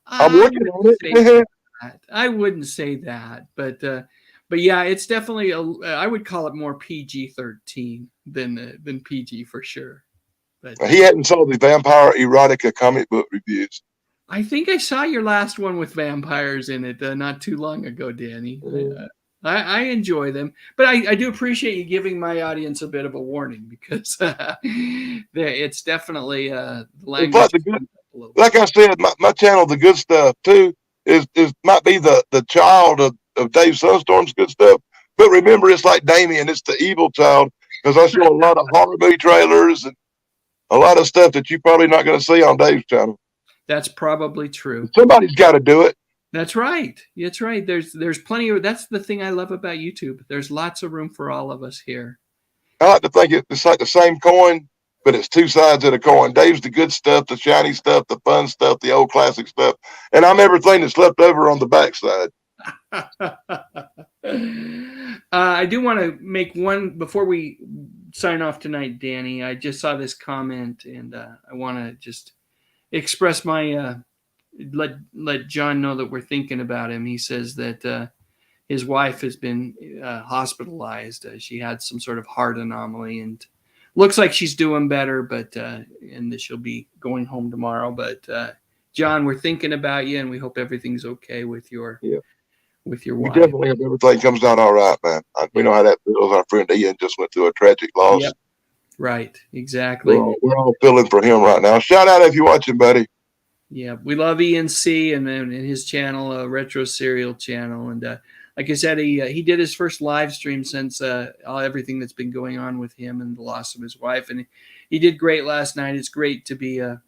I'm working on it. I wouldn't say that, but yeah, it's definitely I would call it more PG-13 than PG for sure. But he hadn't saw the vampire erotica comic book reviews. I think I saw your last one with vampires in it not too long ago, Danny. I enjoy them, but I do appreciate you giving my audience a bit of a warning because it's definitely the language. Like I said, my channel, The Good Stuff, too, is might be the child of Dave Sunstorm's Good Stuff. But remember, it's like Damien, it's the evil child because I show a lot of horror movie trailers and a lot of stuff that you're probably not going to see on Dave's channel. That's probably true. Somebody's got to do it. That's right. That's right. There's plenty of. That's the thing I love about YouTube. There's lots of room for all of us here. I like to think it's like the same coin, but it's two sides of the coin. Dave's the good stuff, the shiny stuff, the fun stuff, the old classic stuff, and I'm everything that's left over on the backside. I do want to make one before we sign off tonight, Danny. I just saw this comment, and I want to just express my let John know that we're thinking about him. He says that his wife has been hospitalized. She had some sort of heart anomaly, and looks like she's doing better, but and that she'll be going home tomorrow. But John, we're thinking about you, and we hope everything's okay with your wife. Definitely hope everything comes out all right, man. We know how that feels. Our friend Ian just went through a tragic loss. Yep. Right, exactly. We're all feeling for him right now. Shout out if you're watching, buddy. Yeah, we love Ian C. and his channel, Retro Serial channel, and like I said, he did his first live stream since everything that's been going on with him and the loss of his wife, and he did great last night. It's great to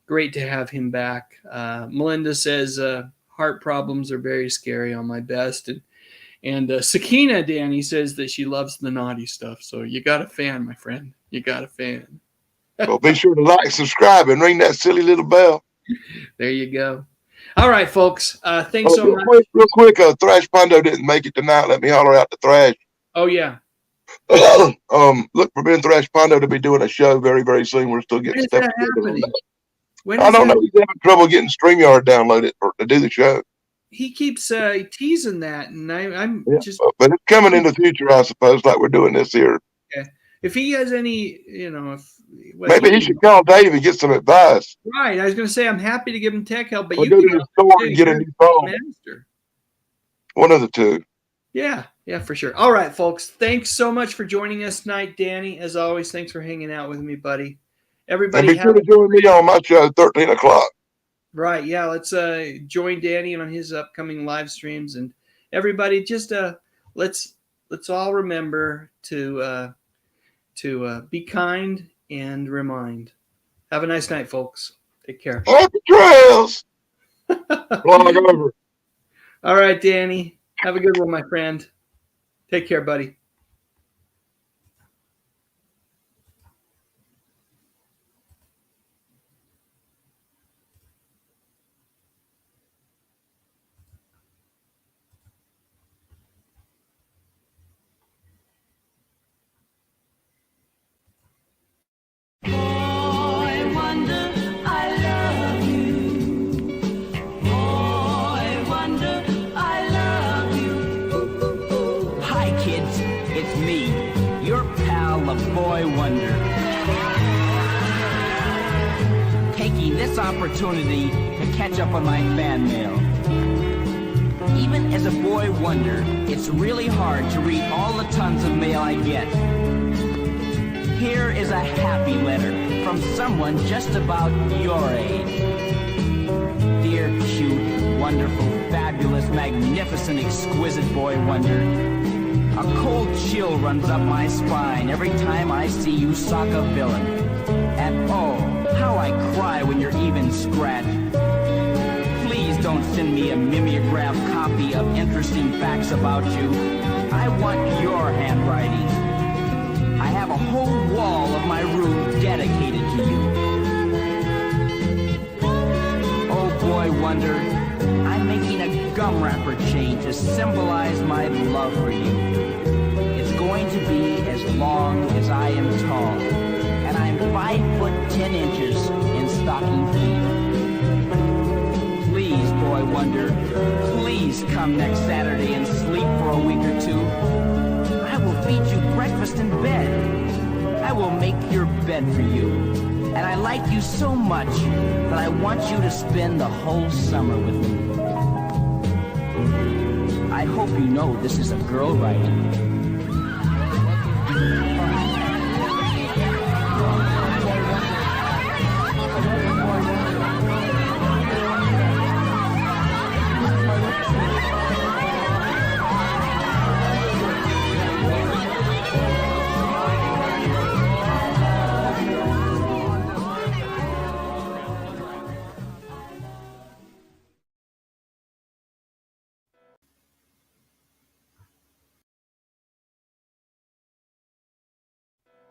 have him back. Melinda says heart problems are very scary on my best, and Sakina Danny says that she loves the naughty stuff. So you got a fan, my friend. You got a fan. Well, be sure to like, subscribe, and ring that silly little bell. There you go. All right, folks. Thanks so much. Real quick, Thrash Pondo didn't make it tonight. Let me holler out to Thrash. Oh, yeah. Look for Ben Thrash Pondo to be doing a show very, very soon. We're still getting stuff together. I don't know. He's having trouble getting StreamYard downloaded to do the show. He keeps teasing that, and I'm just. But it's coming in the future, I suppose, like we're doing this here. Yeah. If he has any, maybe he should call Dave and get some advice. Right. I was going to say I'm happy to give him tech help, but you go to the store and get a new phone. One of the two. Yeah, for sure. All right, folks. Thanks so much for joining us tonight, Danny. As always, thanks for hanging out with me, buddy. Everybody, And be sure to join me on my show at 13 o'clock. Right, yeah. Let's join Danny on his upcoming live streams, and everybody, just let's all remember to be kind and remind. Have a nice night, folks. Take care. Happy trails. Flying over. All right, Danny. Have a good one, my friend. Take care, buddy. Boy Wonder. Taking this opportunity to catch up on my fan mail. Even as a boy wonder, it's really hard to read all the tons of mail I get. Here is a happy letter from someone just about your age. Dear, cute, wonderful, fabulous, magnificent, exquisite boy wonder. A cold chill runs up my spine every time I see you sock a villain. And oh, how I cry when you're even scratched. Please don't send me a mimeograph copy of interesting facts about you. I want your handwriting. I have a whole wall of my room dedicated to you. Oh, boy wonder, I'm making a gum wrapper chain to symbolize my love for you. It's going to be as long as I am tall, and I'm 5 foot 10 inches in stocking feet. Please, boy wonder, please come next Saturday and sleep for a week or two. I will feed you breakfast in bed. I will make your bed for you. And I like you so much that I want you to spend the whole summer with me. I hope you know this is a girl writing.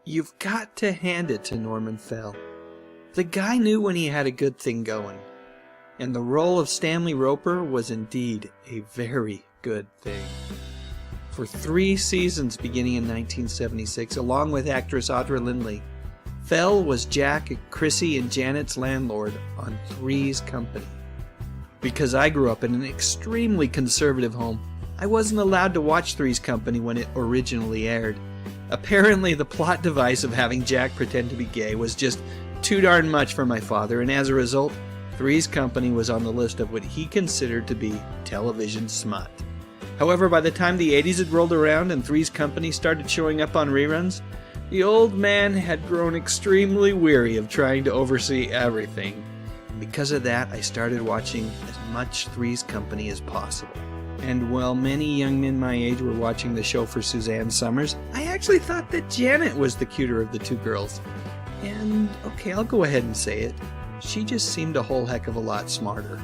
You've got to hand it to Norman Fell. The guy knew when he had a good thing going, and the role of Stanley Roper was indeed a very good thing. For 3 seasons beginning in 1976, along with actress Audra Lindley, Fell was Jack, Chrissy, and Janet's landlord on Three's Company. Because I grew up in an extremely conservative home, I wasn't allowed to watch Three's Company when it originally aired. Apparently, the plot device of having Jack pretend to be gay was just too darn much for my father, and as a result, Three's Company was on the list of what he considered to be television smut. However, by the time the 80s had rolled around and Three's Company started showing up on reruns, the old man had grown extremely weary of trying to oversee everything. Because of that, I started watching as much Three's Company as possible. And while many young men my age were watching the show for Suzanne Summers, I actually thought that Janet was the cuter of the two girls. And, okay, I'll go ahead and say it. She just seemed a whole heck of a lot smarter.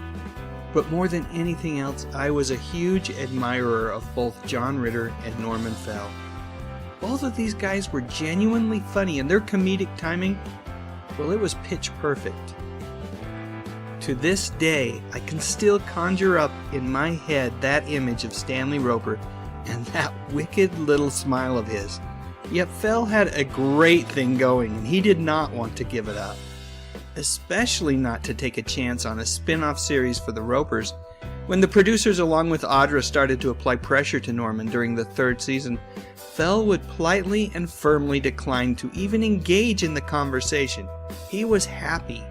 But more than anything else, I was a huge admirer of both John Ritter and Norman Fell. Both of these guys were genuinely funny, and their comedic timing, well, it was pitch perfect. To this day, I can still conjure up in my head that image of Stanley Roper and that wicked little smile of his. Yet Fell had a great thing going, and he did not want to give it up. Especially not to take a chance on a spin-off series for the Ropers. When the producers along with Audra started to apply pressure to Norman during the 3rd season, Fell would politely and firmly decline to even engage in the conversation. He was happy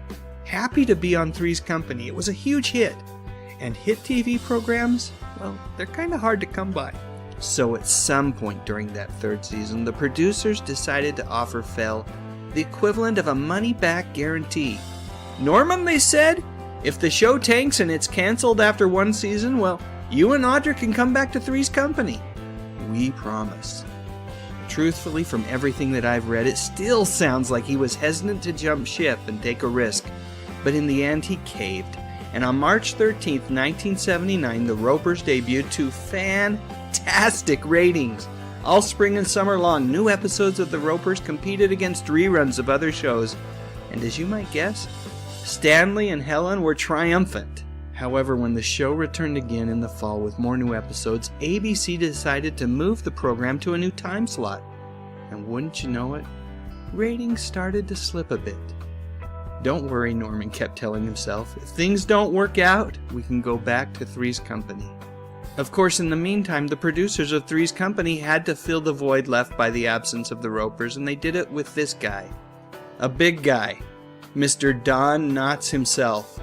to be on Three's Company. It was a huge hit. And hit TV programs, well, they're kind of hard to come by. So at some point during that third season, the producers decided to offer Fell the equivalent of a money-back guarantee. Norman, they said, if the show tanks and it's canceled after one season, well, you and Audra can come back to Three's Company. We promise. Truthfully, from everything that I've read, it still sounds like he was hesitant to jump ship and take a risk. But in the end, he caved. And on March 13th, 1979, the Ropers debuted to fantastic ratings. All spring and summer long, new episodes of the Ropers competed against reruns of other shows. And as you might guess, Stanley and Helen were triumphant. However, when the show returned again in the fall with more new episodes, ABC decided to move the program to a new time slot. And wouldn't you know it, ratings started to slip a bit. Don't worry, Norman kept telling himself. If things don't work out, we can go back to Three's Company. Of course, in the meantime, the producers of Three's Company had to fill the void left by the absence of the Ropers, and they did it with this guy. A big guy. Mr. Don Knotts himself.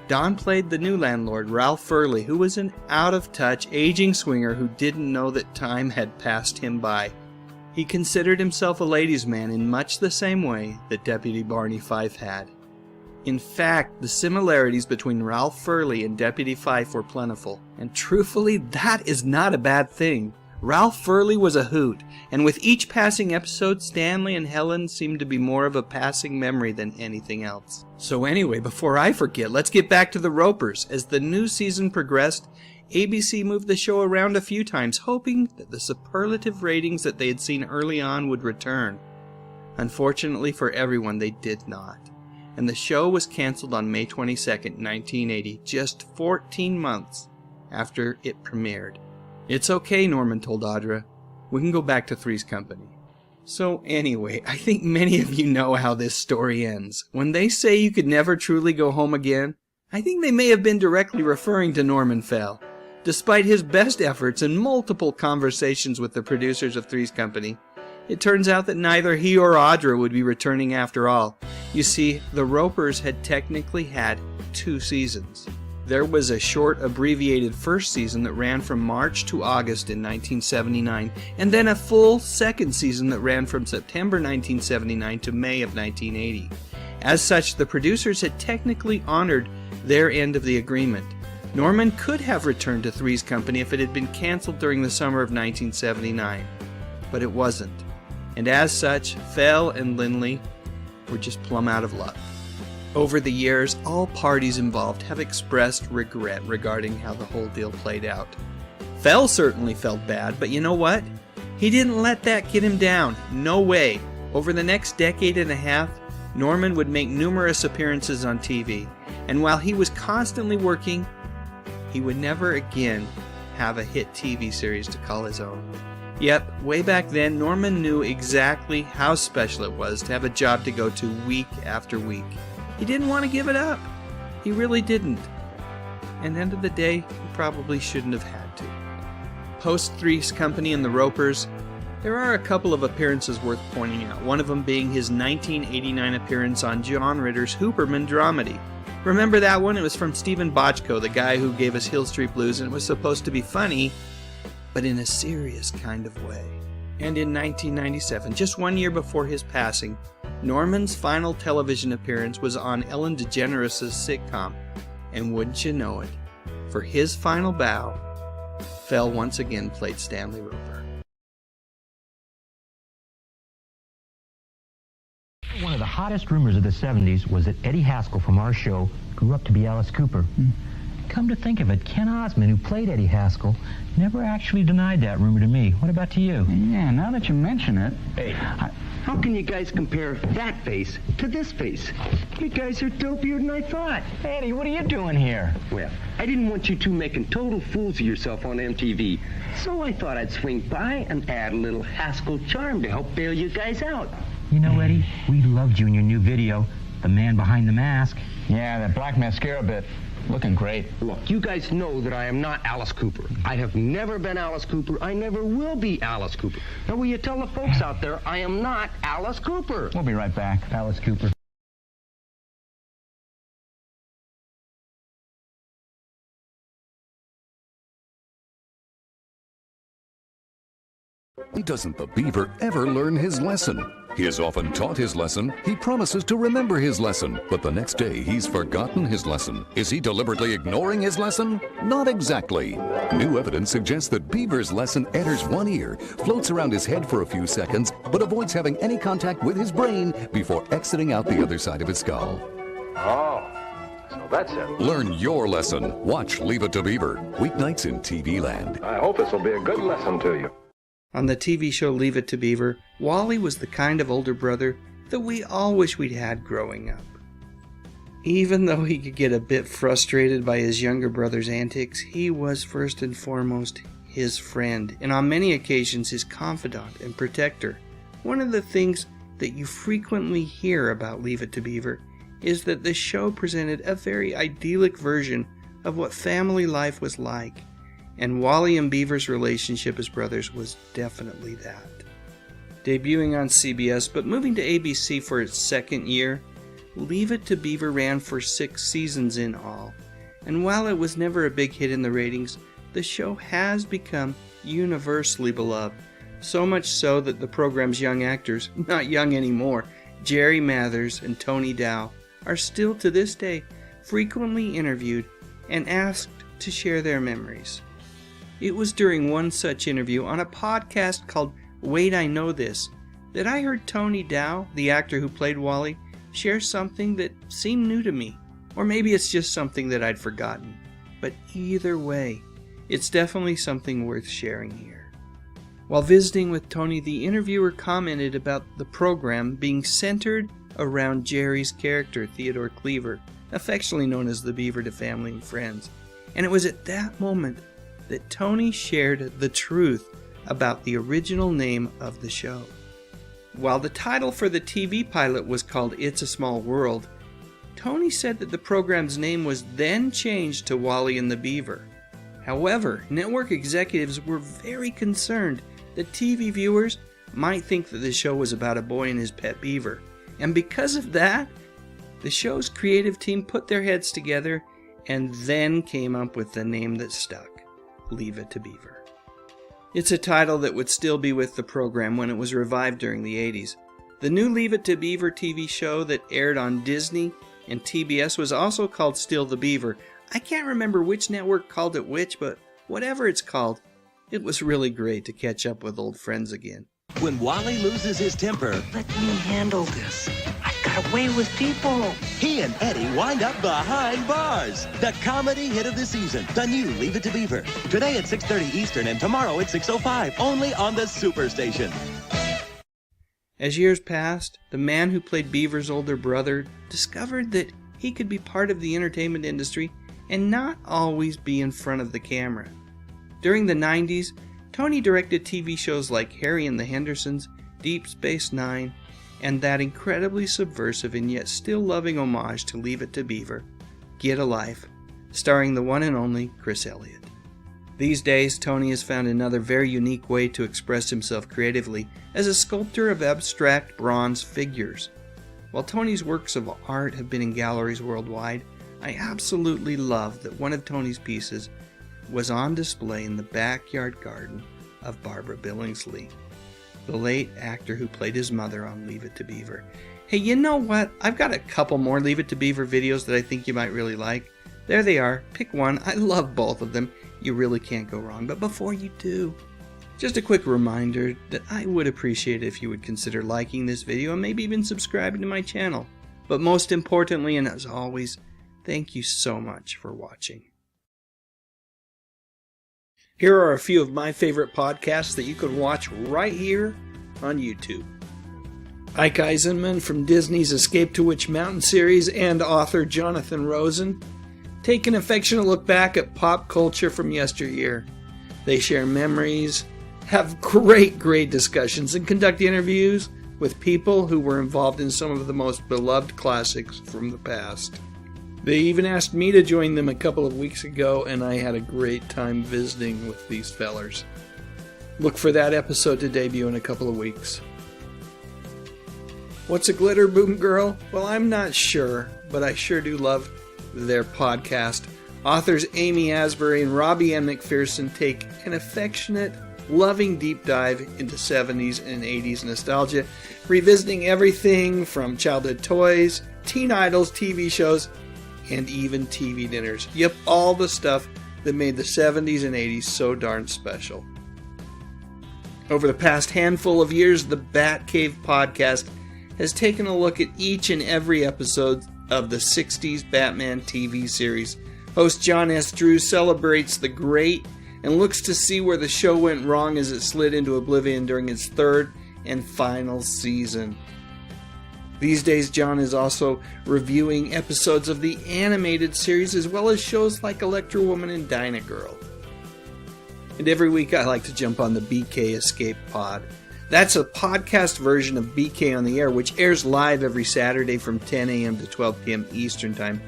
Don played the new landlord, Ralph Furley, who was an out-of-touch, aging swinger who didn't know that time had passed him by. He considered himself a ladies' man in much the same way that Deputy Barney Fife had. In fact, the similarities between Ralph Furley and Deputy Fife were plentiful, and truthfully, that is not a bad thing. Ralph Furley was a hoot, and with each passing episode, Stanley and Helen seemed to be more of a passing memory than anything else. So anyway, before I forget, let's get back to the Ropers. As the new season progressed, ABC moved the show around a few times, hoping that the superlative ratings that they had seen early on would return. Unfortunately for everyone, they did not. And the show was canceled on May 22nd, 1980, just 14 months after it premiered. It's okay, Norman told Audra. We can go back to Three's Company. So anyway, I think many of you know how this story ends. When they say you could never truly go home again, I think they may have been directly referring to Norman Fell. Despite his best efforts and multiple conversations with the producers of Three's Company, it turns out that neither he or Audra would be returning after all. You see, the Ropers had technically had 2 seasons. There was a short, abbreviated first season that ran from March to August in 1979, and then a full second season that ran from September 1979 to May of 1980. As such, the producers had technically honored their end of the agreement. Norman could have returned to Three's Company if it had been canceled during the summer of 1979, but it wasn't. And as such, Fell and Lindley were just plumb out of luck. Over the years, all parties involved have expressed regret regarding how the whole deal played out. Fell certainly felt bad, but you know what? He didn't let that get him down. No way. Over the next decade and a half, Norman would make numerous appearances on TV, and while he was constantly working, he would never again have a hit TV series to call his own. Yep, way back then, Norman knew exactly how special it was to have a job to go to week after week. He didn't want to give it up. He really didn't. And end of the day, he probably shouldn't have had to. Post Three's Company and the Ropers, there are a couple of appearances worth pointing out, one of them being his 1989 appearance on John Ritter's Hooperman dramedy. Remember that one? It was from Stephen Bochco, the guy who gave us Hill Street Blues, and it was supposed to be funny, but in a serious kind of way. And in 1997, just 1 year before his passing, Norman's final television appearance was on Ellen DeGeneres' sitcom. And wouldn't you know it, for his final bow, Fell once again played Stanley Roper. One of the hottest rumors of the 70s was that Eddie Haskell from our show grew up to be Alice Cooper. Come to think of it, Ken Osmond, who played Eddie Haskell, never actually denied that rumor to me. What about to you? Yeah, now that you mention it. Hey, how can you guys compare that face to this face? You guys are dopier than I thought. Eddie, what are you doing here? Well, I didn't want you two making total fools of yourself on MTV, so I thought I'd swing by and add a little Haskell charm to help bail you guys out. You know, Eddie, we loved you in your new video, The Man Behind the Mask. Yeah, that black mascara bit. Looking great. Look, you guys know that I am not Alice Cooper. I have never been Alice Cooper. I never will be Alice Cooper. Now, will you tell the folks out there I am not Alice Cooper? We'll be right back. Alice Cooper. Doesn't the beaver ever learn his lesson? He has often taught his lesson. He promises to remember his lesson, but the next day he's forgotten his lesson. Is he deliberately ignoring his lesson? Not exactly. New evidence suggests that Beaver's lesson enters one ear, floats around his head for a few seconds, but avoids having any contact with his brain before exiting out the other side of his skull. Oh, so that's it. Learn your lesson. Watch Leave It to Beaver, weeknights in TV Land. I hope this will be a good lesson to you. On the TV show Leave It to Beaver, Wally was the kind of older brother that we all wish we'd had growing up. Even though he could get a bit frustrated by his younger brother's antics, he was first and foremost his friend, and on many occasions his confidant and protector. One of the things that you frequently hear about Leave It to Beaver is that the show presented a very idyllic version of what family life was like. And Wally and Beaver's relationship as brothers was definitely that. Debuting on CBS, but moving to ABC for its second year, Leave It to Beaver ran for 6 seasons in all. And while it was never a big hit in the ratings, the show has become universally beloved. So much so that the program's young actors, not young anymore, Jerry Mathers and Tony Dow, are still to this day frequently interviewed and asked to share their memories. It was during one such interview on a podcast called Wait, I Know This that I heard Tony Dow, the actor who played Wally, share something that seemed new to me. Or maybe it's just something that I'd forgotten. But either way, it's definitely something worth sharing here. While visiting with Tony, the interviewer commented about the program being centered around Jerry's character, Theodore Cleaver, affectionately known as the Beaver to family and friends. And it was at that moment that Tony shared the truth about the original name of the show. While the title for the TV pilot was called It's a Small World, Tony said that the program's name was then changed to Wally and the Beaver. However, network executives were very concerned that TV viewers might think that the show was about a boy and his pet beaver. And because of that, the show's creative team put their heads together and then came up with the name that stuck. Leave It to Beaver. It's a title that would still be with the program when it was revived during the 80s. The new Leave It to Beaver TV show that aired on Disney and TBS was also called Still the Beaver. I can't remember which network called it which, but whatever it's called, it was really great to catch up with old friends again. When Wally loses his temper, Let me handle this. I've got a way with people. he and Eddie wind up behind bars. The comedy hit of the season, the new Leave It to Beaver. Today at 6:30 Eastern and tomorrow at 6:05, only on the Superstation. As years passed, the man who played Beaver's older brother discovered that he could be part of the entertainment industry and not always be in front of the camera. During the 90s, Tony directed TV shows like Harry and the Hendersons, Deep Space Nine, and that incredibly subversive and yet still loving homage to Leave It to Beaver, Get a Life, starring the one and only Chris Elliott. These days, Tony has found another very unique way to express himself creatively as a sculptor of abstract bronze figures. While Tony's works of art have been in galleries worldwide, I absolutely love that one of Tony's pieces was on display in the backyard garden of Barbara Billingsley, the late actor who played his mother on Leave It to Beaver. Hey, you know what? I've got a couple more Leave It to Beaver videos that I think you might really like. There they are. Pick one. I love both of them. You really can't go wrong. But before you do, just a quick reminder that I would appreciate it if you would consider liking this video and maybe even subscribing to my channel. But most importantly, and as always, thank you so much for watching. Here are a few of my favorite podcasts that you can watch right here on YouTube. Ike Eisenman from Disney's Escape to Witch Mountain series and author Jonathan Rosen take an affectionate look back at pop culture from yesteryear. They share memories, have great discussions, and conduct interviews with people who were involved in some of the most beloved classics from the past. They even asked me to join them a couple of weeks ago, and I had a great time visiting with these fellers. Look for that episode to debut in a couple of weeks. What's a glitter boom girl? Well, I'm not sure, but I sure do love their podcast. Authors Amy Asbury and Robbie Ann McPherson take an affectionate loving deep dive into 70s and 80s nostalgia, revisiting everything from childhood toys, teen idols, TV shows, and even TV dinners. Yep, all the stuff that made the 70s and 80s so darn special. Over the past handful of years, the Batcave podcast has taken a look at each and every episode of the 60s Batman TV series. Host John S. Drew celebrates the great and looks to see where the show went wrong as it slid into oblivion during its third and final season. These days, John is also reviewing episodes of the animated series as well as shows like Electro Woman and Dyna Girl. And every week I like to jump on the BK Escape Pod. That's a podcast version of BK on the Air, which airs live every Saturday from 10 a.m. to 12 p.m. Eastern Time.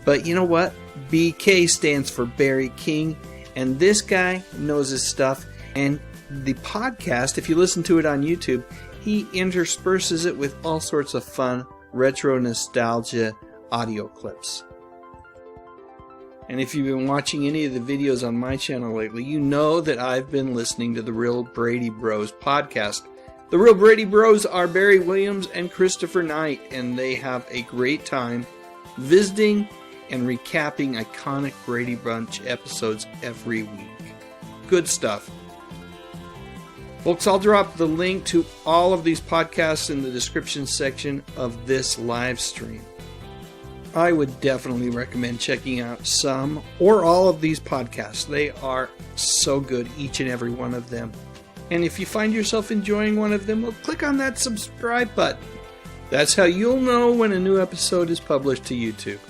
But you know what? BK stands for Barry King, and this guy knows his stuff. And the podcast, if you listen to it on YouTube, he intersperses it with all sorts of fun retro nostalgia audio clips. And if you've been watching any of the videos on my channel lately, you know that I've been listening to the Real Brady Bros podcast. The Real Brady Bros are Barry Williams and Christopher Knight, and they have a great time visiting and recapping iconic Brady Bunch episodes every week. Good stuff. Folks, I'll drop the link to all of these podcasts in the description section of this live stream. I would definitely recommend checking out some or all of these podcasts. They are so good, each and every one of them. And if you find yourself enjoying one of them, well, click on that subscribe button. That's how you'll know when a new episode is published to YouTube.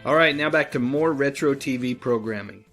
All right, now back to more retro TV programming.